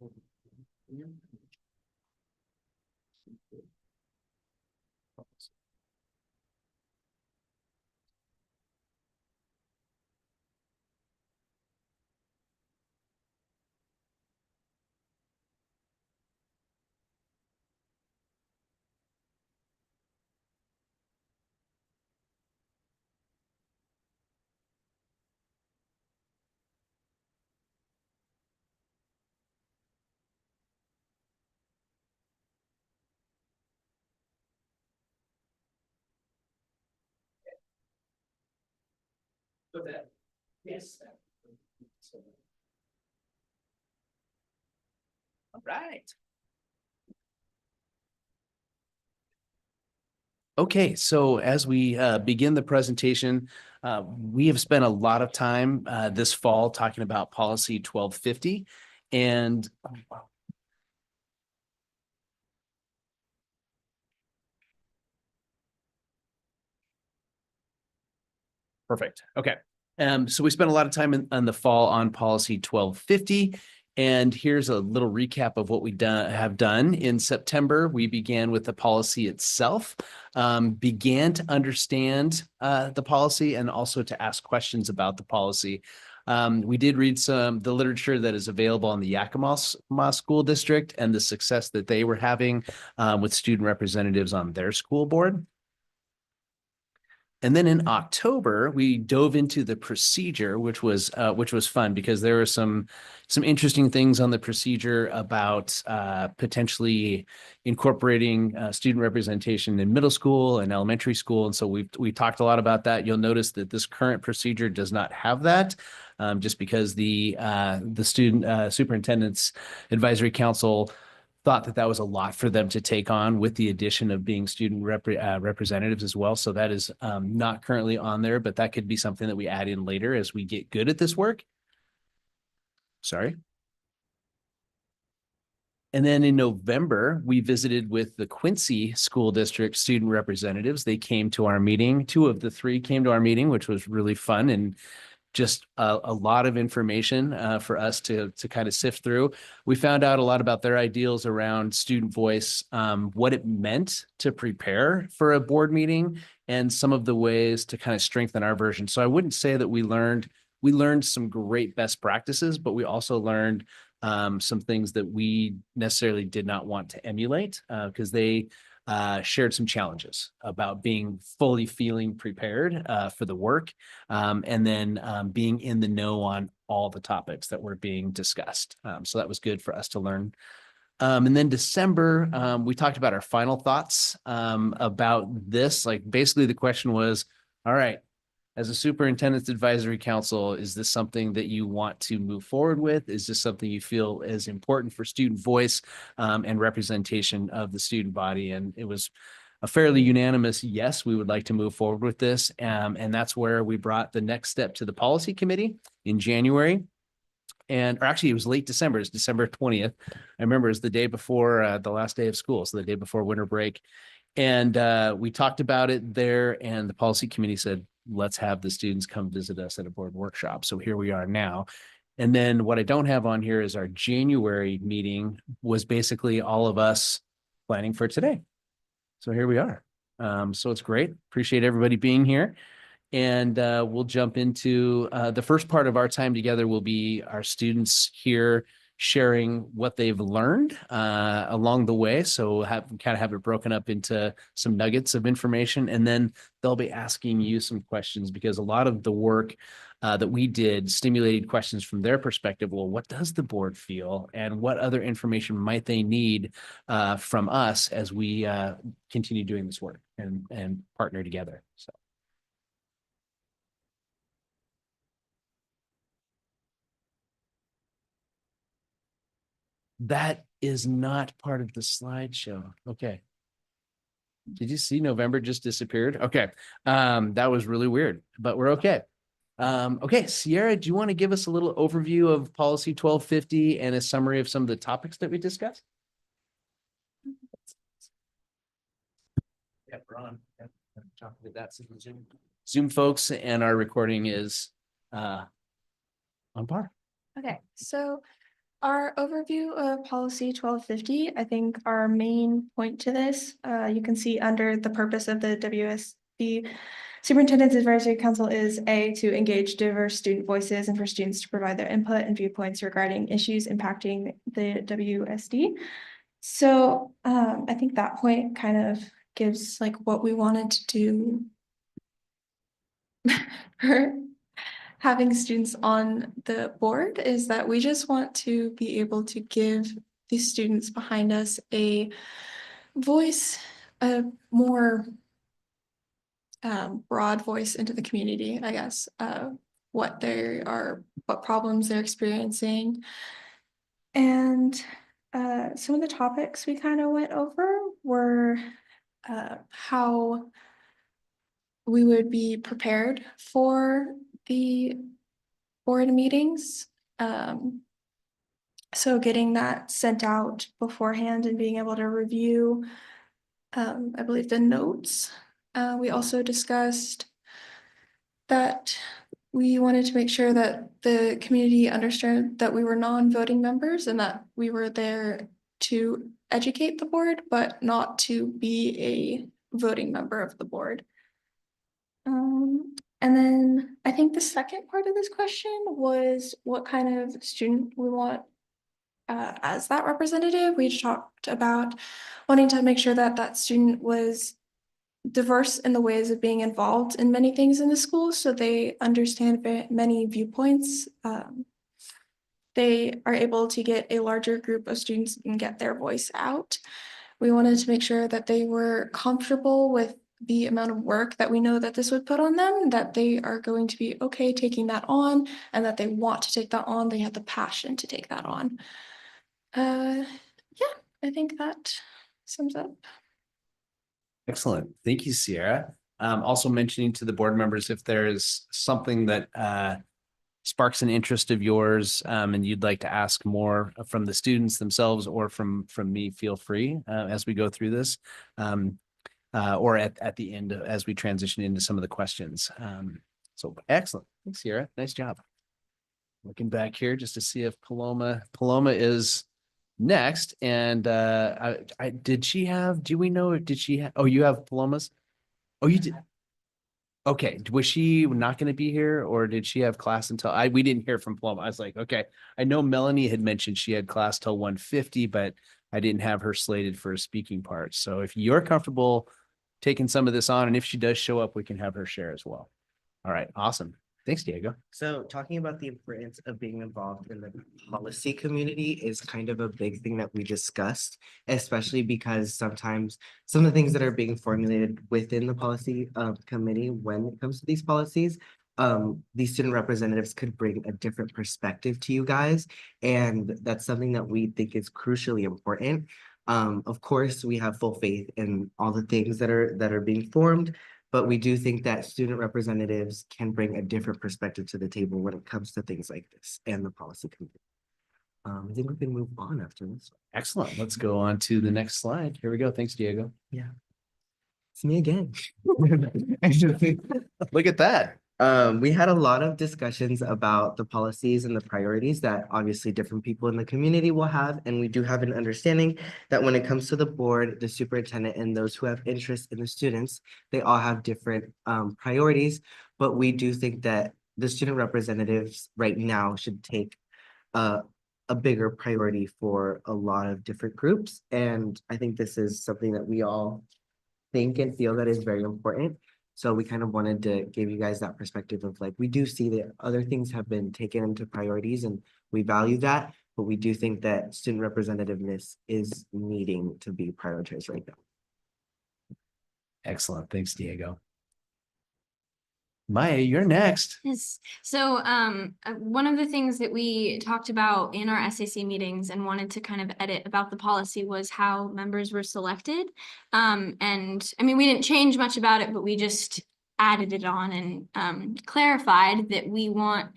Yes. All right. Okay, so as we begin the presentation, we have spent a lot of time this fall talking about policy 1250, and perfect. Okay. So we spent a lot of time in the fall on policy 1250. And here's a little recap of what we have done. In September, we began with the policy itself, began to understand the policy and also to ask questions about the policy. We did read the literature that is available on the Yakima School District and the success that they were having with student representatives on their school board. And then in October, we dove into the procedure, which was fun because there were some interesting things on the procedure about potentially incorporating student representation in middle school and elementary school. And so we talked a lot about that. You'll notice that this current procedure does not have that, just because the student superintendent's advisory council thought that was a lot for them to take on with the addition of being student representatives as well. So that is not currently on there, but that could be something that we add in later as we get good at this work. Sorry. And then in November, we visited with the Quincy School District student representatives. They came to our meeting. Two of the three came to our meeting, which was really fun and just a lot of information for us to kind of sift through. We found out a lot about their ideals around student voice, what it meant to prepare for a board meeting, and some of the ways to kind of strengthen our version. So I wouldn't say that we learned some great best practices, but we also learned some things that we necessarily did not want to emulate because they shared some challenges about being fully feeling prepared for the work, and then being in the know on all the topics that were being discussed. So that was good for us to learn. And then December, we talked about our final thoughts about this. Like basically the question was, all right, as a superintendent's advisory council, is this something that you want to move forward with? Is this something you feel is important for student voice and representation of the student body? And it was a fairly unanimous yes, we would like to move forward with this. And that's where we brought the next step to the policy committee in January. Or actually, it was late December. It's December 20th. I remember it was the day before the last day of school, so the day before winter break. And we talked about it there, and the policy committee said, let's have the students come visit us at a board workshop. So here we are now. And then what I don't have on here is our January meeting was basically all of us planning for today. So here we are. So it's great. Appreciate everybody being here. And we'll jump into the first part of our time together will be our students here sharing what they've learned along the way. So have it broken up into some nuggets of information, and then they'll be asking you some questions because a lot of the work that we did stimulated questions from their perspective. Well, what does the board feel, and what other information might they need from us as we continue doing this work and partner together? So. That is not part of the slideshow. Okay. Did you see November just disappeared? Okay. That was really weird, but we're okay. Okay, Sierra, do you want to give us a little overview of policy 1250 and a summary of some of the topics that we discussed? Yeah, we're on. Yeah, talking with that Zoom folks, and our recording is on par. Okay, so our overview of policy 1250, I think our main point to this, you can see under the purpose of the WSB Superintendent's Advisory Council is A, to engage diverse student voices and for students to provide their input and viewpoints regarding issues impacting the WSD. So I think that point kind of gives like what we wanted to do for having students on the board is that we just want to be able to give the students behind us a voice, a more broad voice into the community, I guess, what problems they're experiencing. And some of the topics we kind of went over were how we would be prepared for the board meetings. So getting that sent out beforehand and being able to review, I believe, the notes. We also discussed that we wanted to make sure that the community understood that we were non-voting members and that we were there to educate the board, but not to be a voting member of the board. And then I think the second part of this question was what kind of student we want as that representative. We talked about wanting to make sure that that student was diverse in the ways of being involved in many things in the school, so they understand many viewpoints. They are able to get a larger group of students and get their voice out. We wanted to make sure that they were comfortable with the amount of work that we know that this would put on them, that they are going to be okay taking that on, and that they want to take that on. They have the passion to take that on. Yeah, I think that sums up. Excellent. Thank you, Sierra. Also mentioning to the board members, if there is something that sparks an interest of yours and you'd like to ask more from the students themselves or from me, feel free as we go through this or at the end as we transition into some of the questions. So excellent. Thanks, Sierra. Nice job. Looking back here just to see if Paloma is next. And do we know, did she have, oh, you have Paloma's? Oh, you did. Okay, was she not going to be here or did she have class until we didn't hear from Paloma. I was like, okay, I know Melanie had mentioned she had class till 1:50, but I didn't have her slated for a speaking part. So if you're comfortable taking some of this on, and if she does show up, we can have her share as well. All right, awesome. Thanks, Diego. So talking about the importance of being involved in the policy community is kind of a big thing that we discussed, especially because sometimes some of the things that are being formulated within the policy committee when it comes to these policies, these student representatives could bring a different perspective to you guys. And that's something that we think is crucially important. Of course, we have full faith in all the things that are being formed, but we do think that student representatives can bring a different perspective to the table when it comes to things like this and the policy committee. I think we can move on after this. Excellent. Let's go on to the next slide. Here we go. Thanks, Diego. Yeah. It's me again. Look at that. We had a lot of discussions about the policies and the priorities that obviously different people in the community will have. And we do have an understanding that when it comes to the board, the superintendent and those who have interest in the students, they all have different priorities. But we do think that the student representatives right now should take a bigger priority for a lot of different groups. And I think this is something that we all think and feel that is very important. So we kind of wanted to give you guys that perspective of like, we do see that other things have been taken into priorities and we value that, but we do think that student representativeness is needing to be prioritized right now. Excellent. Thanks, Diego. Maya, you're next. Yes. So one of the things that we talked about in our SAC meetings and wanted to kind of edit about the policy was how members were selected. And I mean, we didn't change much about it, but we just added it on and clarified that we want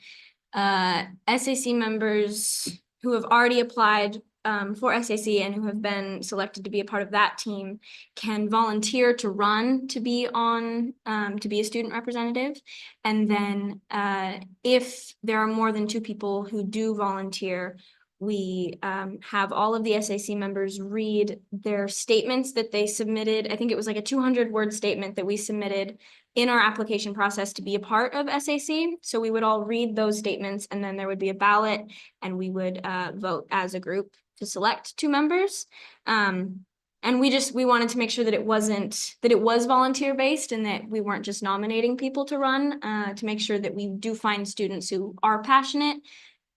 SAC members who have already applied for SAC and who have been selected to be a part of that team can volunteer to run to be on to be a student representative. And then if there are more than 2 people who do volunteer, we have all of the SAC members read their statements that they submitted. I think it was like a 200-word statement that we submitted in our application process to be a part of SAC. So we would all read those statements and then there would be a ballot and we would vote as a group to select 2 members. And we wanted to make sure that it was volunteer based and that we weren't just nominating people to run, to make sure that we do find students who are passionate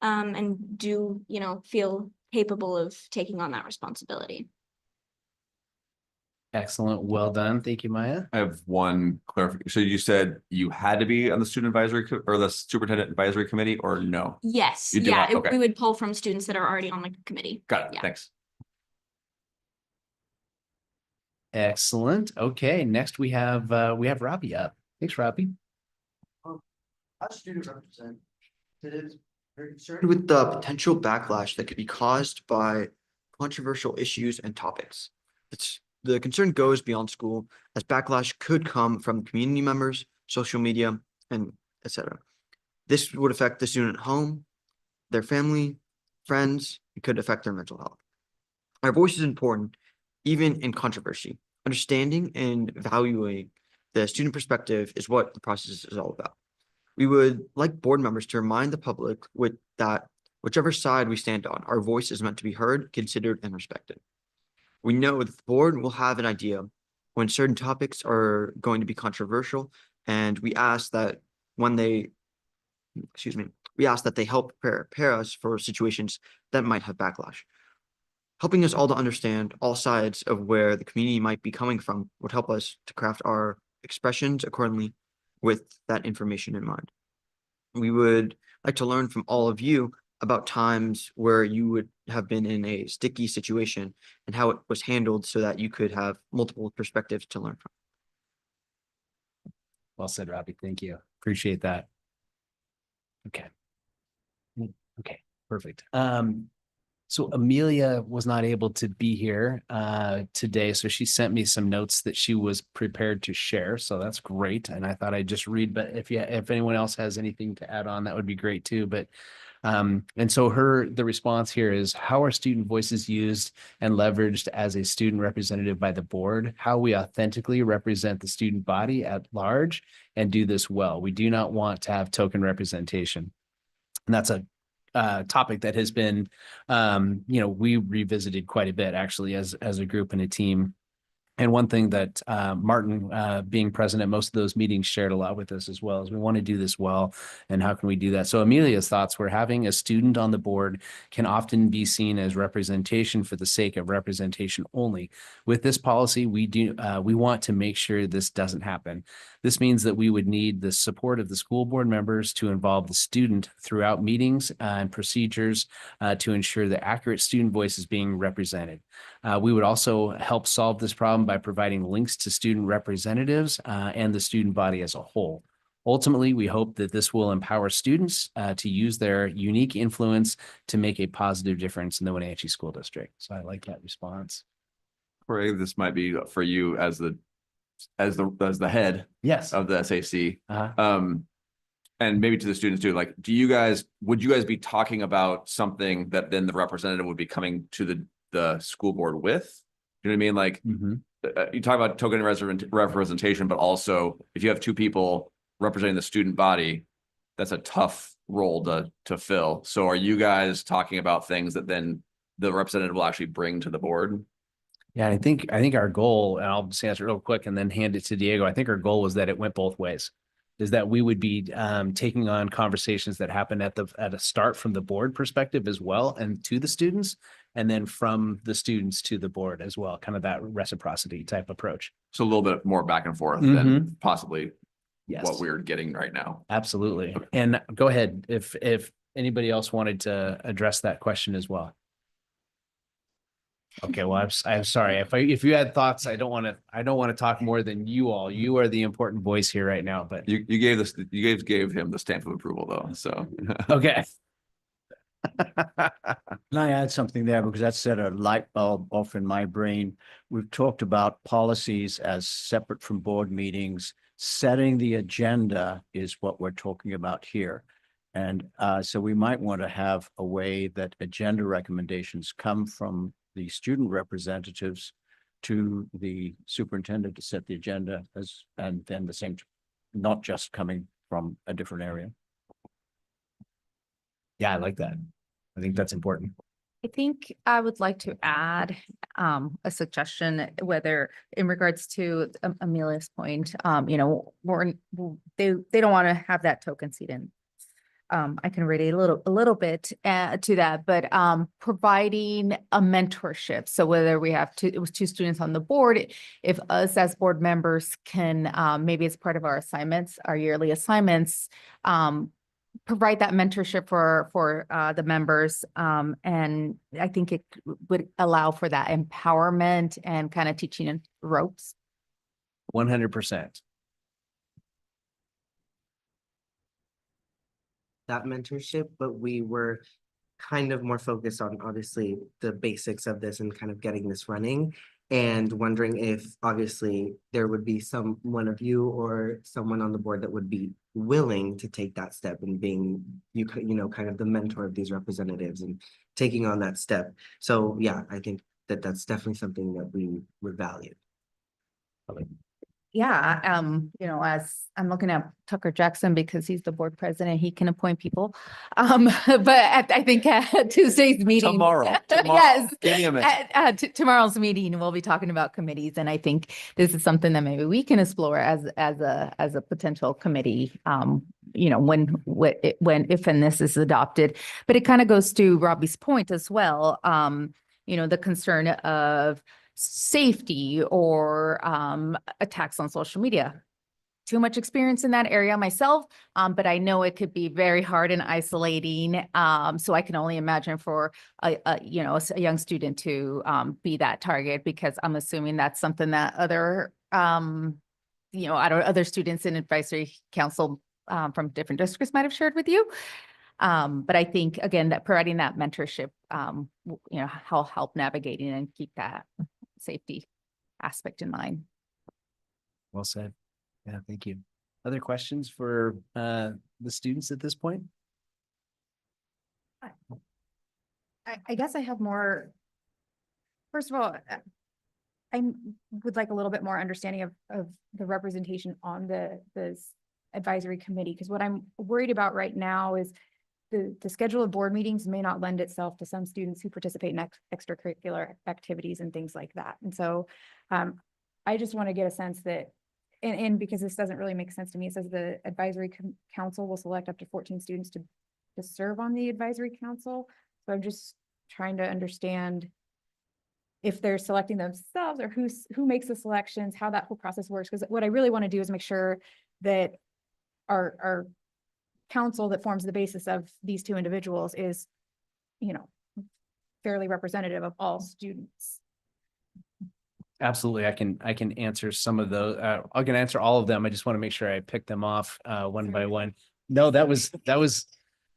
and do, feel capable of taking on that responsibility. Excellent. Well done. Thank you, Maya. I have one clarification. So you said you had to be on the student advisory or the superintendent advisory committee or no? Yes. You do Yeah. not? Okay. We would pull from students that are already on the committee. Got it. Yeah. Thanks. Excellent. Okay. Next we have Robbie up. Thanks, Robbie. As student representatives, very concerned with the potential backlash that could be caused by controversial issues and topics. The concern goes beyond school, as backlash could come from community members, social media, and etc. This would affect the student at home, their family, friends. It could affect their mental health. Our voice is important, even in controversy. Understanding and valuing the student perspective is what the process is all about. We would like board members to remind the public that whichever side we stand on, our voice is meant to be heard, considered, and respected. We know that the board will have an idea when certain topics are going to be controversial, and we ask that they help prepare us for situations that might have backlash. Helping us all to understand all sides of where the community might be coming from would help us to craft our expressions accordingly with that information in mind. We would like to learn from all of you about times where you would have been in a sticky situation and how it was handled so that you could have multiple perspectives to learn from. Well said, Robbie. Thank you. Appreciate that. Okay. Okay, perfect. So Amelia was not able to be here today, so she sent me some notes that she was prepared to share. So that's great. And I thought I'd just read, but if anyone else has anything to add on, that would be great too. But and so the response here is, how are student voices used and leveraged as a student representative by the board? How we authentically represent the student body at large and do this well. We do not want to have token representation. And that's a topic that has been, we revisited quite a bit actually as a group and a team. And one thing that Martin, being present at most of those meetings, shared a lot with us as well, is we want to do this well, and how can we do that? So Amelia's thoughts were, having a student on the board can often be seen as representation for the sake of representation only. With this policy, we want to make sure this doesn't happen. This means that we would need the support of the school board members to involve the student throughout meetings and procedures to ensure that accurate student voice is being represented. We would also help solve this problem by providing links to student representatives and the student body as a whole. Ultimately, we hope that this will empower students to use their unique influence to make a positive difference in the Wenatchee School District. So I like that response. Corey, this might be for you as the head Yes. of the SAC. Uh-huh. and maybe to the students too, like, would you guys be talking about something that then the representative would be coming to the school board with? You know what I mean? Like, you talk about token representation, but also if you have two people representing the student body, that's a tough role to fill. So are you guys talking about things that then the representative will actually bring to the board? Yeah, I think our goal, and I'll just answer it real quick and then hand it to Diego. I think our goal was that it went both ways. Is that we would be taking on conversations that happen at a start from the board perspective as well, and to the students, and then from the students to the board as well, kind of that reciprocity type approach. So a little bit more back and forth than possibly Yes, what we're getting right now. absolutely. And go ahead if anybody else wanted to address that question as well. Okay, well, I'm sorry. If you had thoughts, I don't want to talk more than you all. You are the important voice here right now, but You gave him the stamp of approval though, so. okay. Can I add something there? Because that set a light bulb off in my brain. We've talked about policies as separate from board meetings. Setting the agenda is what we're talking about here. And so we might want to have a way that agenda recommendations come from the student representatives to the superintendent to set the agenda and then the same, not just coming from a different area. Yeah, I like that. I think that's important. I think I would like to add a suggestion, whether in regards to Amelia's point, they don't want to have that token seat in. I can relate a little bit to that, but providing a mentorship. So whether we have two students on the board, if us as board members can maybe as part of our assignments, our yearly assignments, provide that mentorship for the members. And I think it would allow for that empowerment and kind of teaching in ropes. 100%. That mentorship, but we were kind of more focused on obviously the basics of this and kind of getting this running, and wondering if obviously there would be one of you or someone on the board that would be willing to take that step and being kind of the mentor of these representatives and taking on that step. So yeah, I think that's definitely something that we would value. Yeah, as I'm looking at Tucker Jackson because he's the board president, he can appoint people. But I think at Tuesday's meeting. Tomorrow. Yes. Give me a minute. At tomorrow's meeting, we'll be talking about committees, and I think this is something that maybe we can explore as a potential committee. If and this is adopted, but it kind of goes to Robbie's point as well. The concern of safety or attacks on social media. Too much experience in that area myself, but I know it could be very hard and isolating. So I can only imagine for a young student to be that target, because I'm assuming that's something that other students in advisory council from different districts might have shared with you. But I think again that providing that mentorship, help navigating and keep that safety aspect in mind. Well said. Yeah, thank you. Other questions for the students at this point? I guess I have more. First of all, I would like a little bit more understanding of the representation on this advisory committee, because what I'm worried about right now is the schedule of board meetings may not lend itself to some students who participate in extracurricular activities and things like that. And so I just want to get a sense that, and because this doesn't really make sense to me, it says the advisory council will select up to 14 students to serve on the advisory council. So I'm just trying to understand if they're selecting themselves or who makes the selections, how that whole process works. Because what I really want to do is make sure that our council that forms the basis of these two individuals is, fairly representative of all students. Absolutely. I can answer some of those. I can answer all of them. I just want to make sure I pick them off one by one. No, that was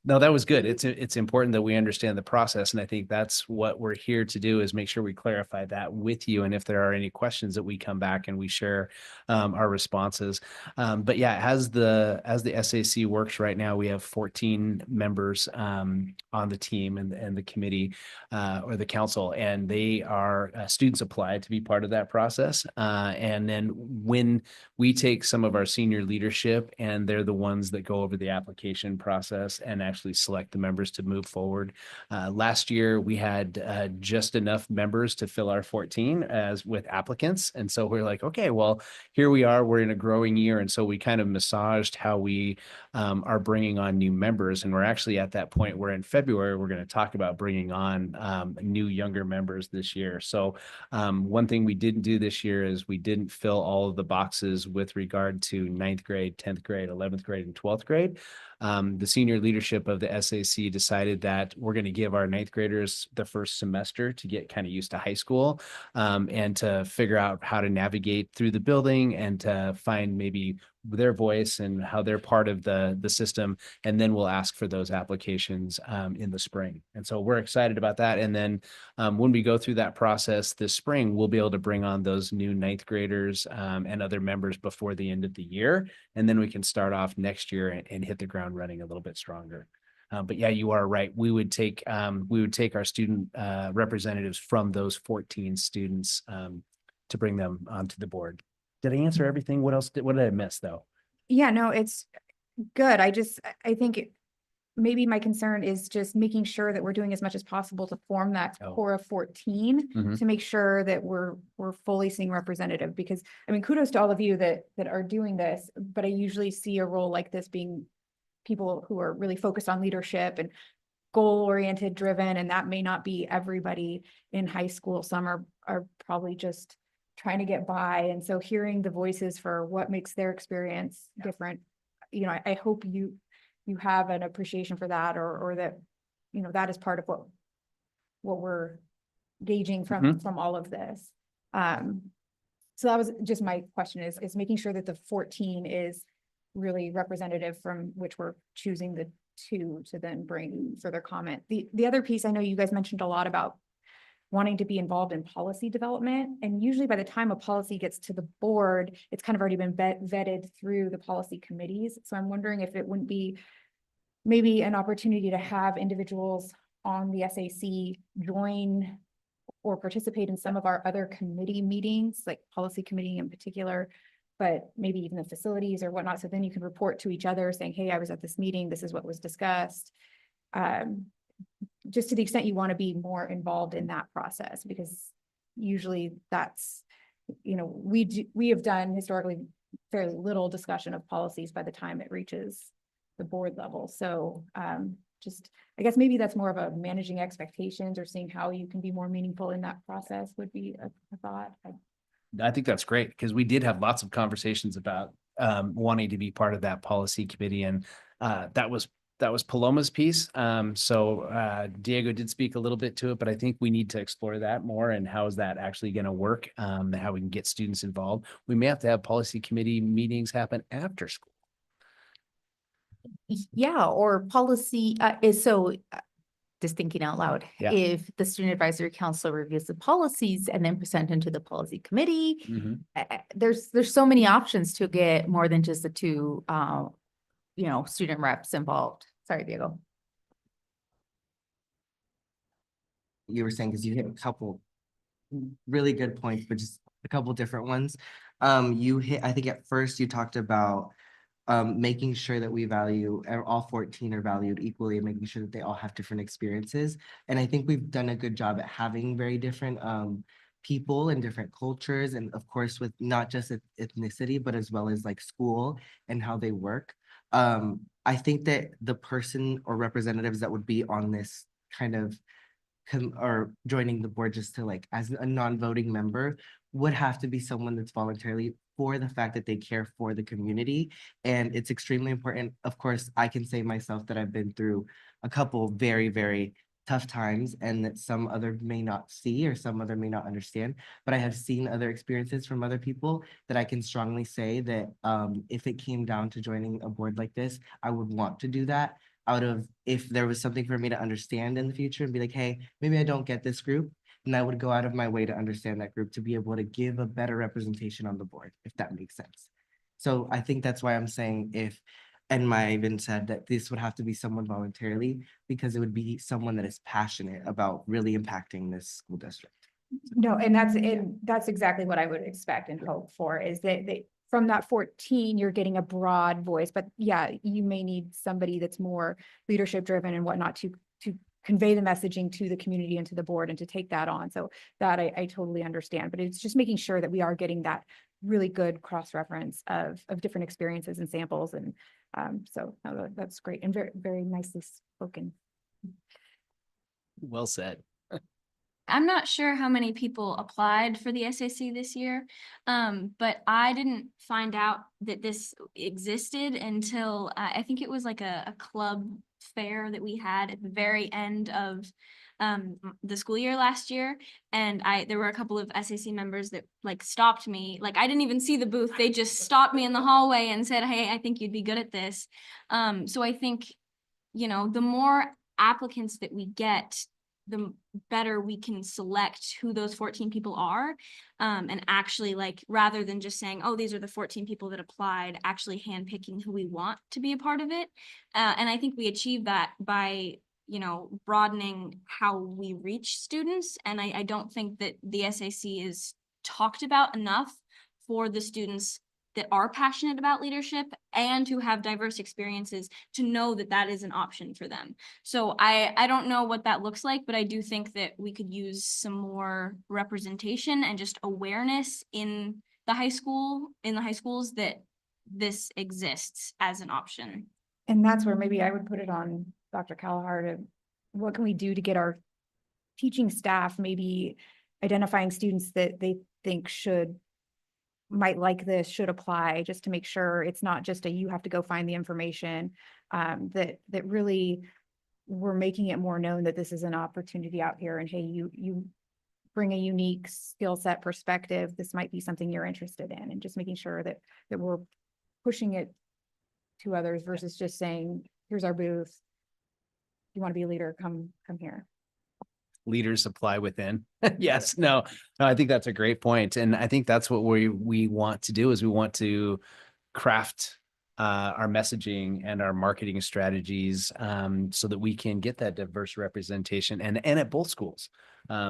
No, that was good. It's important that we understand the process. And I think that's what we're here to do is make sure we clarify that with you. And if there are any questions that we come back and we share our responses. But yeah, as the SAC works right now, we have 14 members on the team and the committee or the council, and they are students applied to be part of that process. And then when we take some of our senior leadership and they're the ones that go over the application process and actually select the members to move forward. Last year, we had just enough members to fill our 14 as with applicants. And so we're like, okay, well, here we are, we're in a growing year. And so we kind of massaged how we are bringing on new members. And we're actually at that point where in February, we're going to talk about bringing on new younger members this year. So one thing we didn't do this year is we didn't fill all of the boxes with regard to 9th grade, 10th grade, 11th grade, and 12th grade. The senior leadership of the SAC decided that we're going to give our 9th graders the first semester to get kind of used to high school and to figure out how to navigate through the building and to find maybe their voice and how they're part of the system. And then we'll ask for those applications in the spring. And so we're excited about that. And then when we go through that process this spring, we'll be able to bring on those new 9th graders and other members before the end of the year. And then we can start off next year and hit the ground running a little bit stronger. But yeah, you are right. We would take our student representatives from those 14 students to bring them onto the board. Did I answer everything? What did I miss though? Yeah, no, it's good. I think maybe my concern is just making sure that we're doing as much as possible to form that core of 14 Mhm. to make sure that we're fully seeing representative, because I mean, kudos to all of you that are doing this, but I usually see a role like this being people who are really focused on leadership and goal-oriented driven, and that may not be everybody in high school. Some are probably just trying to get by. And so hearing the voices for what makes their experience different, you know, I hope you have an appreciation for that, or that, you know, that is part of what we're gauging from all of this. So that was just my question is making sure that the 14 is really representative, from which we're choosing the 2 to then bring further comment. The other piece, I know you guys mentioned a lot about wanting to be involved in policy development. And usually by the time a policy gets to the board, it's kind of already been vetted through the policy committees. So I'm wondering if it wouldn't be maybe an opportunity to have individuals on the SAC join or participate in some of our other committee meetings, like policy committee in particular, but maybe even the facilities or whatnot. So then you can report to each other saying, hey, I was at this meeting, this is what was discussed. Just to the extent you want to be more involved in that process, because usually that's, you know, we have done historically fairly little discussion of policies by the time it reaches the board level. So just, I guess maybe that's more of a managing expectations or seeing how you can be more meaningful in that process would be a thought. I think that's great, because we did have lots of conversations about wanting to be part of that policy committee. And that was Paloma's piece. So Diego did speak a little bit to it, but I think we need to explore that more, and how is that actually going to work, how we can get students involved. We may have to have policy committee meetings happen after school. Yeah, or policy just thinking out loud, Yeah. if the student advisory council reviews the policies and then present them to the policy committee, there's so many options to get more than just the 2 student reps involved. Sorry, Diego. You were saying, because you hit a couple really good points, but just a couple different ones. You hit, I think at first you talked about making sure that we value, all 14 are valued equally, and making sure that they all have different experiences. And I think we've done a good job at having very different people and different cultures, and of course with not just ethnicity, but as well as like school and how they work. I think that the person or representatives that would be on this kind of or joining the board just to like as a non-voting member would have to be someone that's voluntarily, for the fact that they care for the community. And it's extremely important. Of course, I can say myself that I've been through a couple very, very tough times, and that some other may not see or some other may not understand, but I have seen other experiences from other people that I can strongly say that if it came down to joining a board like this, I would want to do that. out of if there was something for me to understand in the future and be like, hey, maybe I don't get this group. And I would go out of my way to understand that group to be able to give a better representation on the board, if that makes sense. So I think that's why I'm saying if, and Maya even said that this would have to be someone voluntarily, because it would be someone that is passionate about really impacting this school district. No, and that's exactly what I would expect and hope for, is that from that 14, you're getting a broad voice, but yeah, you may need somebody that's more leadership driven and whatnot to convey the messaging to the community and to the board and to take that on. So that I totally understand, but it's just making sure that we are getting that really good cross-reference of different experiences and samples. And so no, that's great and very, very nicely spoken. Well said. I'm not sure how many people applied for the SAC this year, but I didn't find out that this existed until I think it was like a club fair that we had at the very end of the school year last year. And there were a couple of SAC members that like stopped me. Like I didn't even see the booth. They just stopped me in the hallway and said, hey, I think you'd be good at this. So I think, you know, the more applicants that we get, the better we can select who those 14 people are, and actually like, rather than just saying, oh, these are the 14 people that applied, actually handpicking who we want to be a part of it. And I think we achieve that by, you know, broadening how we reach students. And I don't think that the SAC is talked about enough for the students that are passionate about leadership and who have diverse experiences to know that that is an option for them. So I don't know what that looks like, but I do think that we could use some more representation and just awareness in the high schools that this exists as an option. And that's where maybe I would put it on Dr. Kalahar to, what can we do to get our teaching staff maybe identifying students that they think might like this, should apply, just to make sure it's not just you have to go find the information, that really we're making it more known that this is an opportunity out here, and hey, you bring a unique skill set perspective, this might be something you're interested in, and just making sure that we're pushing it to others versus just saying, here's our booth, you want to be a leader, come here. Leaders apply within. Yes, no, I think that's a great point. And I think that's what we want to do, is we want to craft our messaging and our marketing strategies so that we can get that diverse representation and at both schools.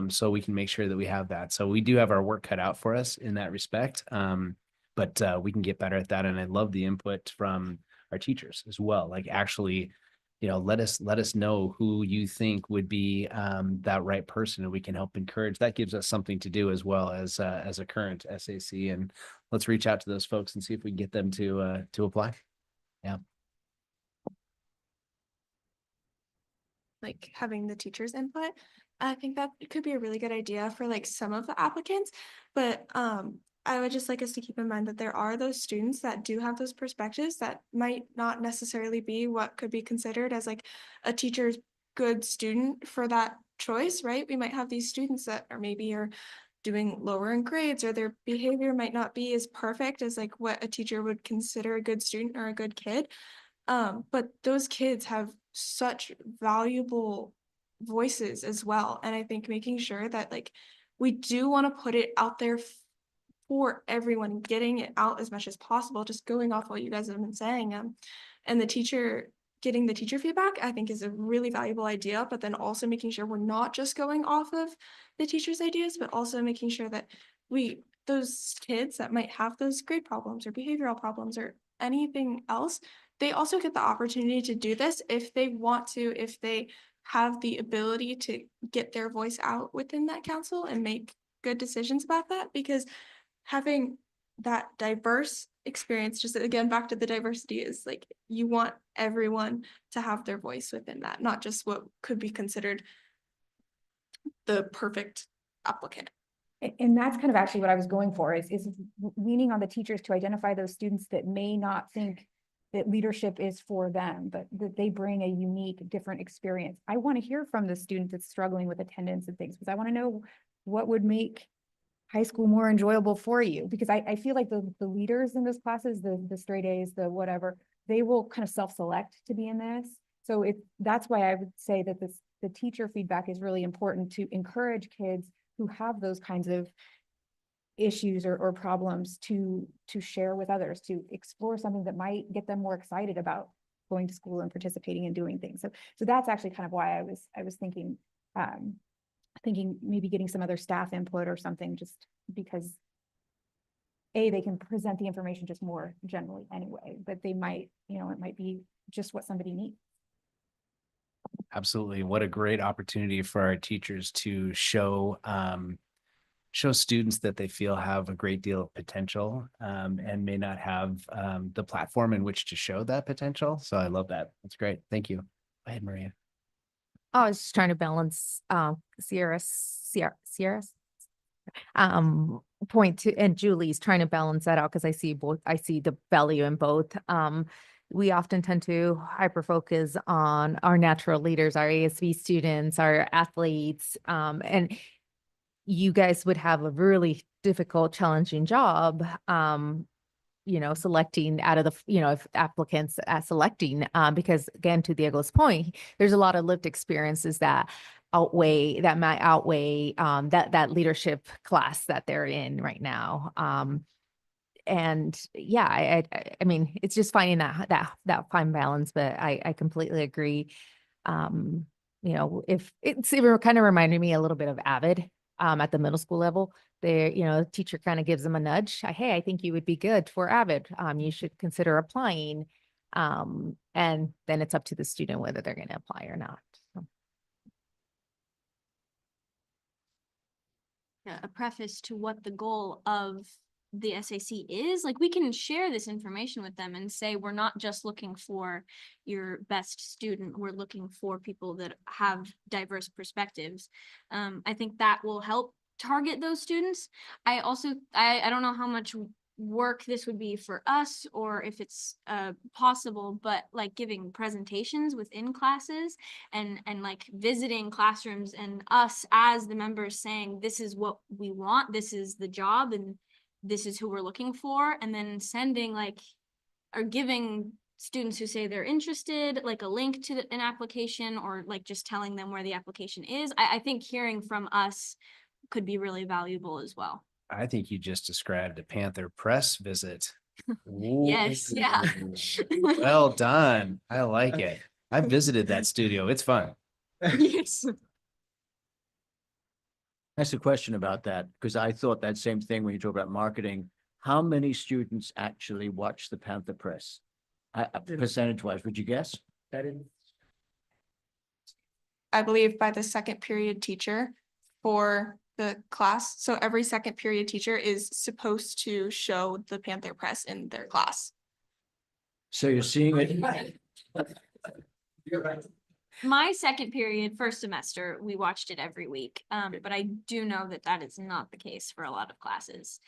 So we can make sure that we have that. So we do have our work cut out for us in that respect. But we can get better at that. And I love the input from our teachers as well. Like actually, you know, let us know who you think would be that right person, and we can help encourage. That gives us something to do as well as a current SAC, and let's reach out to those folks and see if we can get them to apply. Yeah. Like having the teachers' input, I think that could be a really good idea for like some of the applicants, but I would just like us to keep in mind that there are those students that do have those perspectives that might not necessarily be what could be considered as like a teacher's good student for that choice, right? We might have these students that are maybe doing lower in grades, or their behavior might not be as perfect as like what a teacher would consider a good student or a good kid. But those kids have such valuable voices as well. And I think making sure that like we do want to put it out there for everyone, getting it out as much as possible, just going off what you guys have been saying. And getting the teacher feedback, I think, is a really valuable idea, but then also making sure we're not just going off of the teacher's ideas, but also making sure that those kids that might have those grade problems or behavioral problems or anything else, they also get the opportunity to do this if they want to, if they have the ability to get their voice out within that council and make good decisions about that. Because having that diverse experience, just again, back to the diversity, is like, you want everyone to have their voice within that, not just what could be considered the perfect applicant. And that's kind of actually what I was going for, is leaning on the teachers to identify those students that may not think that leadership is for them, but that they bring a unique, different experience. I want to hear from the student that's struggling with attendance and things, because I want to know what would make high school more enjoyable for you, because I feel like the leaders in those classes, the straight A's, the whatever, they will kind of self-select to be in this. So that's why I would say that the teacher feedback is really important to encourage kids who have those kinds of issues or problems to share with others, to explore something that might get them more excited about going to school and participating and doing things. So that's actually kind of why I was thinking maybe getting some other staff input or something, just because they can present the information just more generally anyway, but they might, it might be just what somebody needs. Absolutely. What a great opportunity for our teachers to show students that they feel have a great deal of potential and may not have the platform in which to show that potential. So I love that. That's great. Thank you. Go ahead, Maria. I was just trying to balance Sierra's point to, and Julie's trying to balance that out, because I see the value in both. We often tend to hyper focus on our natural leaders, our ASB students, our athletes, and you guys would have a really difficult, challenging job, selecting out of the, if applicants selecting, because again, to Diego's point, there's a lot of lived experiences that might outweigh that leadership class that they're in right now. And yeah, I mean, it's just finding that fine balance, but I completely agree. If it's even kind of reminded me a little bit of Avid at the middle school level. The teacher kind of gives them a nudge. Hey, I think you would be good for Avid. You should consider applying. And then it's up to the student whether they're going to apply or not. So. A preface to what the goal of the SAC is. Like, we can share this information with them and say, we're not just looking for your best student, we're looking for people that have diverse perspectives. I think that will help target those students. I don't know how much work this would be for us, or if it's possible, but like giving presentations within classes and like visiting classrooms, and us as the members saying, this is what we want, this is the job, and this is who we're looking for, and then sending or giving students who say they're interested like a link to an application, or like just telling them where the application is. I think hearing from us could be really valuable as well. I think you just described a Panther press visit. Yes, yeah. Well done. I like it. I visited that studio. It's fun. Yes. That's a question about that, because I thought that same thing when you talk about marketing. How many students actually watch the Panther Press? Percentage wise, would you guess? I believe by the second period teacher for the class. So every second period teacher is supposed to show the Panther Press in their class. So you're seeing it. You're right. My second period, first semester, we watched it every week. But I do know that is not the case for a lot of classes.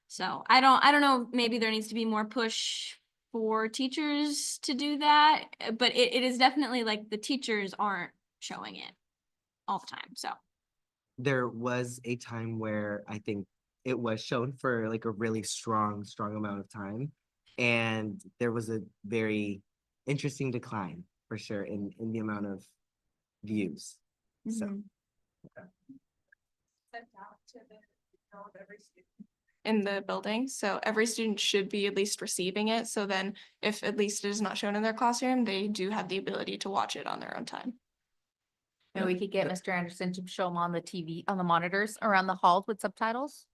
So I don't know, maybe there needs to be more push for teachers to do that, but it is definitely like the teachers aren't showing it all the time. So There was a time where I think it was shown for like a really strong amount of time. And there was a very interesting decline for sure in the amount of views. So in the building, so every student should be at least receiving it. So then if at least it is not shown in their classroom, they do have the ability to watch it on their own time. Maybe we could get Mr. Anderson to show them on the TV, on the monitors around the halls with subtitles.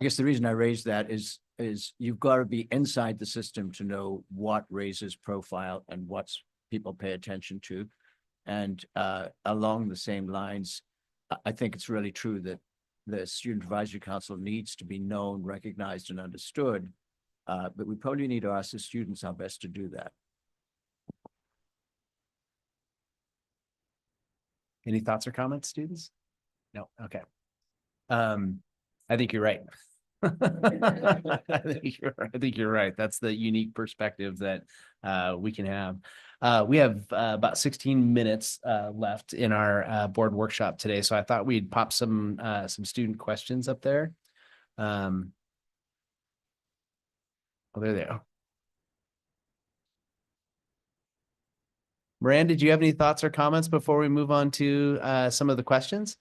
I guess the reason I raised that is you've got to be inside the system to know what raises profile and what's people pay attention to. And along the same lines, I think it's really true that the Student Advisory Council needs to be known, recognized, and understood. But we probably need to ask the students how best to do that. Any thoughts or comments, students? No. Okay. I think you're right. I think you're right. That's the unique perspective that we can have. We have about 16 minutes left in our board workshop today, so I thought we'd pop some student questions up there. Oh, there they are. Miranda, do you have any thoughts or comments before we move on to some of the questions?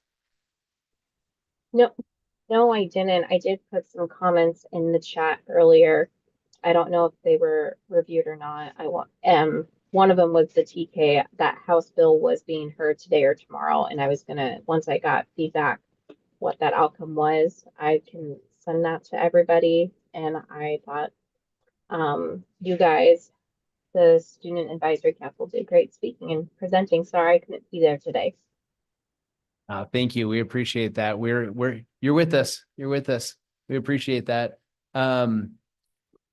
No, no, I didn't. I did put some comments in the chat earlier. I don't know if they were reviewed or not. One of them was the TK, that House bill was being heard today or tomorrow, and I was gonna, once I got feedback, what that outcome was, I can send that to everybody. And I thought, you guys, the Student Advisory Council did great speaking and presenting. Sorry I couldn't be there today. Thank you. We appreciate that. You're with us. You're with us. We appreciate that.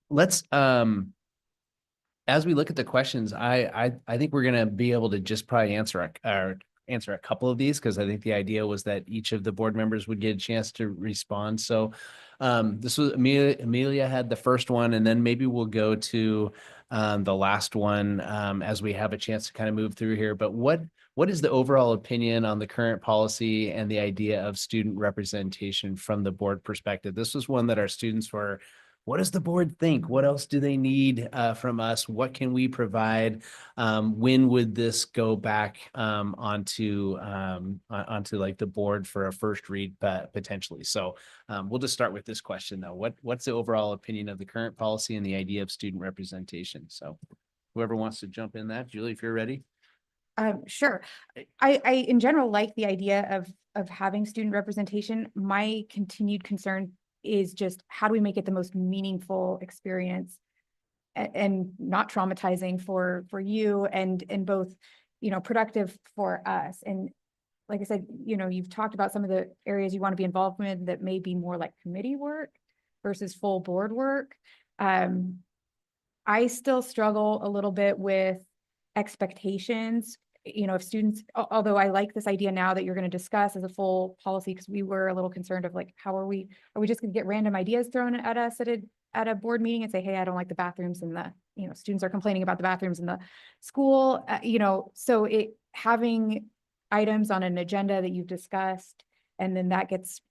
Let's, as we look at the questions, I think we're gonna be able to just probably answer a couple of these, because I think the idea was that each of the board members would get a chance to respond. So this was Amelia had the first one, and then maybe we'll go to the last one as we have a chance to kind of move through here. But what is the overall opinion on the current policy and the idea of student representation from the board perspective? This was one that our students were, what does the board think? What else do they need from us? What can we provide? When would this go back onto like the board for a first read potentially? So we'll just start with this question though. What's the overall opinion of the current policy and the idea of student representation? So whoever wants to jump in that, Julie, if you're ready. Sure. I in general like the idea of having student representation. My continued concern is just how do we make it the most meaningful experience and not traumatizing for you and both, productive for us. And like I said, you've talked about some of the areas you want to be involved in that may be more like committee work versus full board work. I still struggle a little bit with expectations. If students, although I like this idea now that you're going to discuss as a full policy, because we were a little concerned of like, are we just going to get random ideas thrown at us at a board meeting and say, hey, I don't like the bathrooms and the, students are complaining about the bathrooms in the school, so having items on an agenda that you've discussed, and then that gets,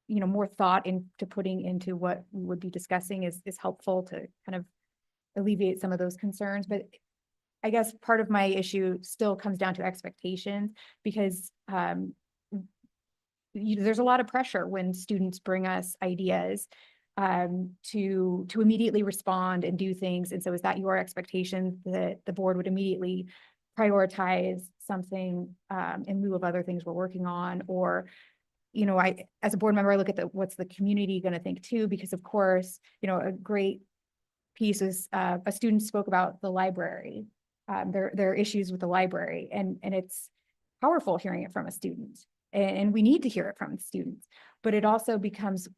more thought into putting into what we would be discussing is helpful to kind of alleviate some of those concerns. But I guess part of my issue still comes down to expectations, because there's a lot of pressure when students bring us ideas to immediately respond and do things. And so is that your expectation that the board would immediately prioritize something in lieu of other things we're working on? Or, I, as a board member, I look at what's the community going to think too, because of course, a great piece is a student spoke about the library. There are issues with the library, and it's powerful hearing it from a student, and we need to hear it from students. But it also becomes,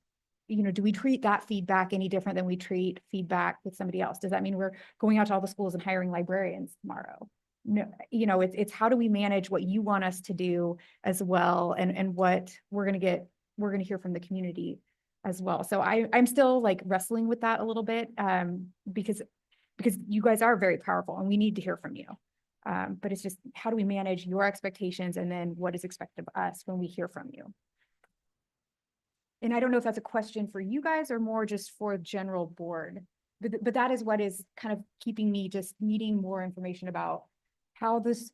do we treat that feedback any different than we treat feedback with somebody else? Does that mean we're going out to all the schools and hiring librarians tomorrow? No, it's how do we manage what you want us to do as well, and what we're going to hear from the community as well. So I'm still like wrestling with that a little bit, because you guys are very powerful and we need to hear from you. But it's just, how do we manage your expectations and then what is expected of us when we hear from you? And I don't know if that's a question for you guys or more just for general board, but that is what is kind of keeping me just needing more information about how this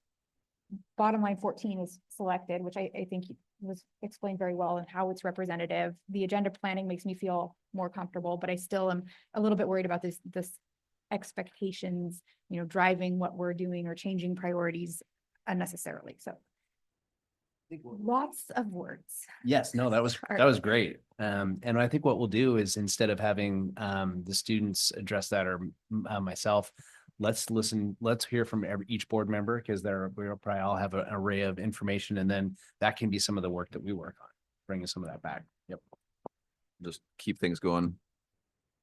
bottom line 14 is selected, which I think was explained very well, and how it's representative. The agenda planning makes me feel more comfortable, but I still am a little bit worried about this expectations, driving what we're doing or changing priorities unnecessarily. So lots of words. Yes, no, that was great. And I think what we'll do is, instead of having the students address that, or myself, let's hear from each board member, because we'll probably all have an array of information, and then that can be some of the work that we work on, bringing some of that back. Yep. Just keep things going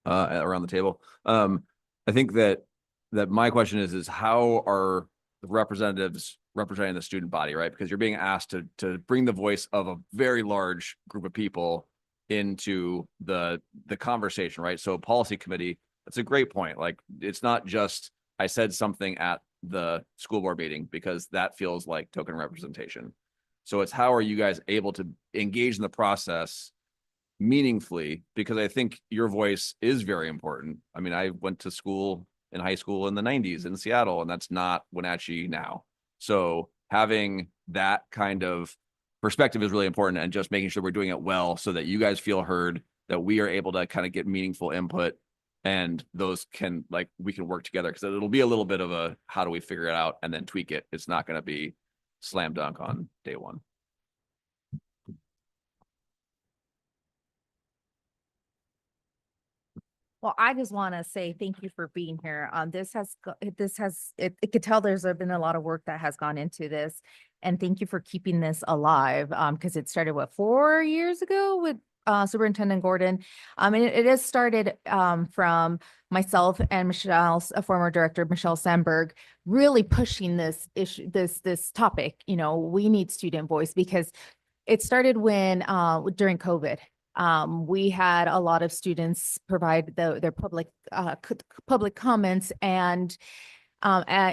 around the table. I think that my question is how are the representatives representing the student body, right? Because you're being asked to bring the voice of a very large group of people into the conversation, right? So policy committee, that's a great point. Like, it's not just I said something at the school board meeting, because that feels like token representation. So it's how are you guys able to engage in the process meaningfully? Because I think your voice is very important. I mean, I went to school in high school in the 90s in Seattle, and that's not Wenatchee now. So having that kind of perspective is really important, and just making sure we're doing it well so that you guys feel heard, that we are able to kind of get meaningful input, and those can, like, we can work together, because it'll be a little bit of a, how do we figure it out and then tweak it? It's not going to be slam dunk on day one. Well, I just want to say thank you for being here. It could tell there's been a lot of work that has gone into this. And thank you for keeping this alive. Because it started, what, 4 years ago with Superintendent Gordon. And it has started from myself and Michelle's a former director, Michelle Sandberg, really pushing this issue, this topic. We need student voice, because it started when during COVID. We had a lot of students provide their public comments, and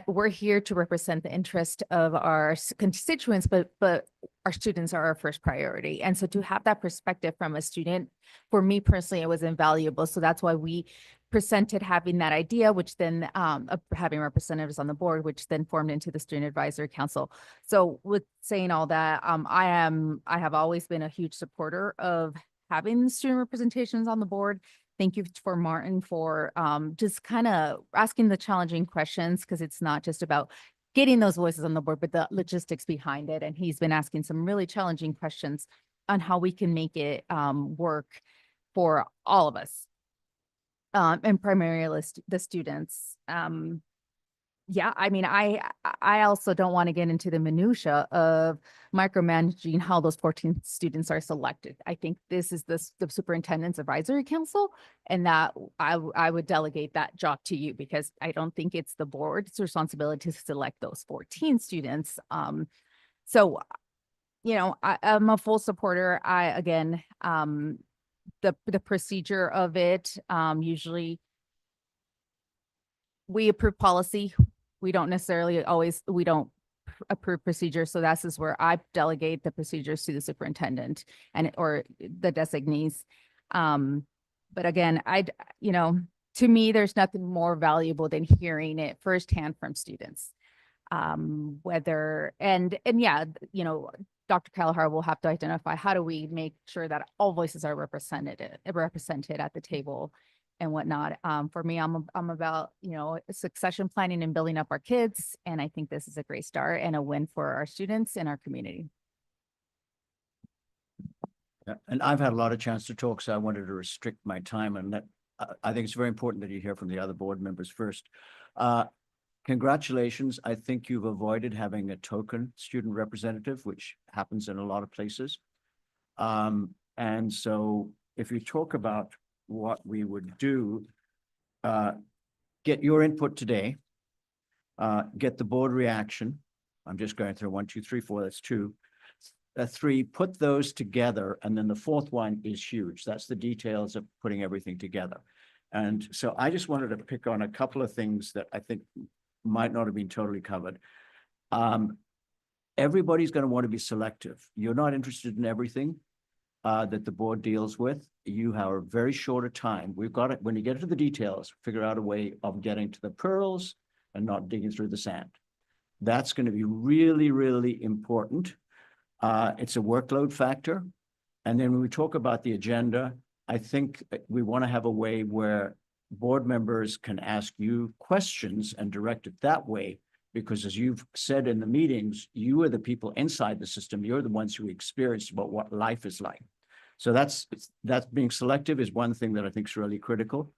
we're here to represent the interest of our constituents, but our students are our first priority. And so to have that perspective from a student, for me personally, it was invaluable. So that's why we presented having that idea, which then of having representatives on the board, which then formed into the Student Advisory Council. So with saying all that, I have always been a huge supporter of having student representations on the board. Thank you for Martin for just kind of asking the challenging questions, because it's not just about getting those voices on the board, but the logistics behind it. And he's been asking some really challenging questions on how we can make it work for all of us, and primarily the students. Yeah, I mean, I also don't want to get into the minutia of micromanaging how those 14 students are selected. I think this is the Superintendent's Advisory Council, and that I would delegate that job to you, because I don't think it's the board's responsibility to select those 14 students. So, I'm a full supporter. The procedure of it, usually we approve policy. We don't necessarily we don't approve procedures. So that's is where I delegate the procedures to the superintendent or the designees. But again, to me, there's nothing more valuable than hearing it firsthand from students. Dr. Kelleher will have to identify, how do we make sure that all voices are represented at the table and whatnot. For me, I'm about, succession planning and building up our kids. And I think this is a great start and a win for our students and our community. Yeah, and I've had a lot of chance to talk, so I wanted to restrict my time, and that I think it's very important that you hear from the other board members first. Congratulations. I think you've avoided having a token student representative, which happens in a lot of places. And so if you talk about what we would do, get your input today, get the board reaction. I'm just going through 1, 2, 3, 4, that's 2. 3, put those together. And then the 4th one is huge. That's the details of putting everything together. And so I just wanted to pick on a couple of things that I think might not have been totally covered. Everybody's going to want to be selective. You're not interested in everything that the board deals with. You have a very short a time. We've got it. When you get to the details, figure out a way of getting to the pearls and not digging through the sand. That's going to be really, really important. It's a workload factor. And then when we talk about the agenda, I think we want to have a way where board members can ask you questions and direct it that way, because as you've said in the meetings, you are the people inside the system. You're the ones who experienced about what life is like. So that's being selective is one thing that I think is really critical.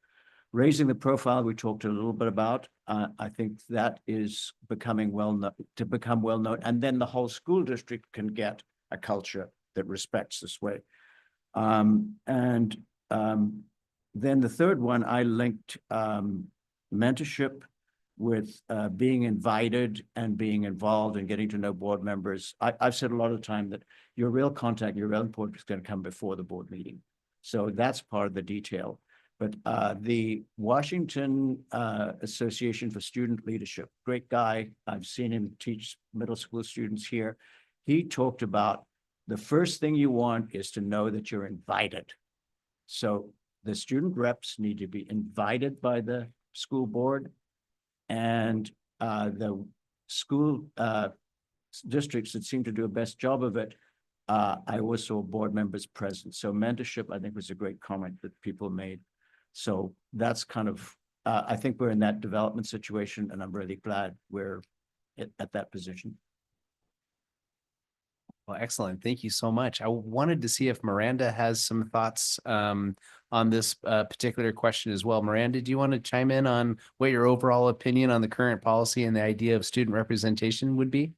Raising the profile, we talked a little bit about. I think that is becoming become well known, and then the whole school district can get a culture that respects this way. Then the third one, I linked mentorship with being invited and being involved and getting to know board members. I've said a lot of time that your real contact, your real input is going to come before the board meeting. So that's part of the detail. But the Washington Association for Student Leadership, great guy. I've seen him teach middle school students here. He talked about the first thing you want is to know that you're invited. So the student reps need to be invited by the school board, and the school districts that seem to do a best job of it, I always saw board members present. So mentorship, I think, was a great comment that people made. So that's kind of, I think we're in that development situation, and I'm really glad we're at that position. Well, excellent. Thank you so much. I wanted to see if Miranda has some thoughts on this particular question as well. Miranda, do you want to chime in on what your overall opinion on the current policy and the idea of student representation would be?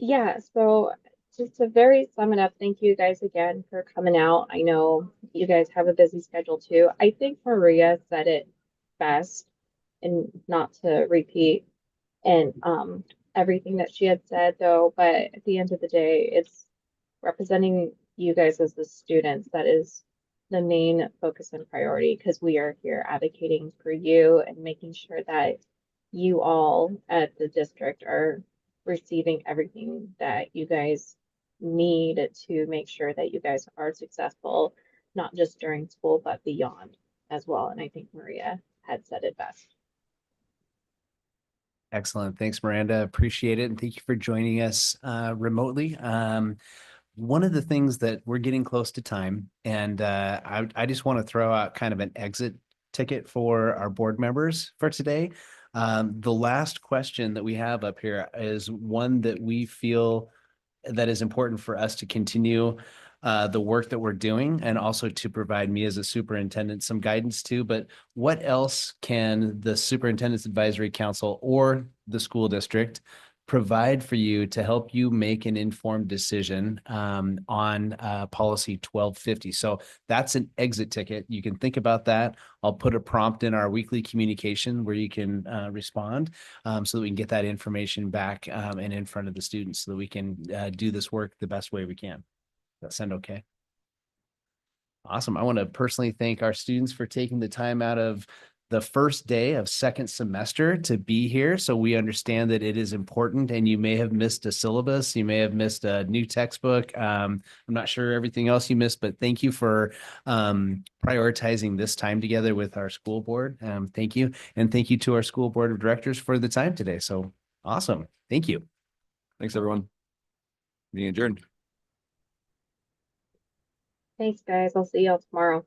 Yeah, so just to very sum it up, thank you guys again for coming out. I know you guys have a busy schedule too. I think Maria said it best, and not to repeat and everything that she had said though, but at the end of the day, it's representing you guys as the students that is the main focus and priority, because we are here advocating for you and making sure that you all at the district are receiving everything that you guys need to make sure that you guys are successful, not just during school, but beyond as well. And I think Maria had said it best. Excellent. Thanks, Miranda. Appreciate it. And thank you for joining us remotely. One of the things that we're getting close to time, and I just want to throw out kind of an exit ticket for our board members for today. The last question that we have up here is one that we feel that is important for us to continue the work that we're doing, and also to provide me as a superintendent some guidance too. But what else can the Superintendent's Advisory Council or the school district provide for you to help you make an informed decision on policy 1250? So that's an exit ticket. You can think about that. I'll put a prompt in our weekly communication where you can respond so that we can get that information back and in front of the students so that we can do this work the best way we can. Does that sound okay? Awesome. I want to personally thank our students for taking the time out of the first day of second semester to be here. So we understand that it is important, and you may have missed a syllabus. You may have missed a new textbook. I'm not sure everything else you missed, but thank you for prioritizing this time together with our school board. Thank you. And thank you to our school board of directors for the time today. So awesome. Thank you. Thanks, everyone. Meeting adjourned. Thanks, guys. I'll see y'all tomorrow.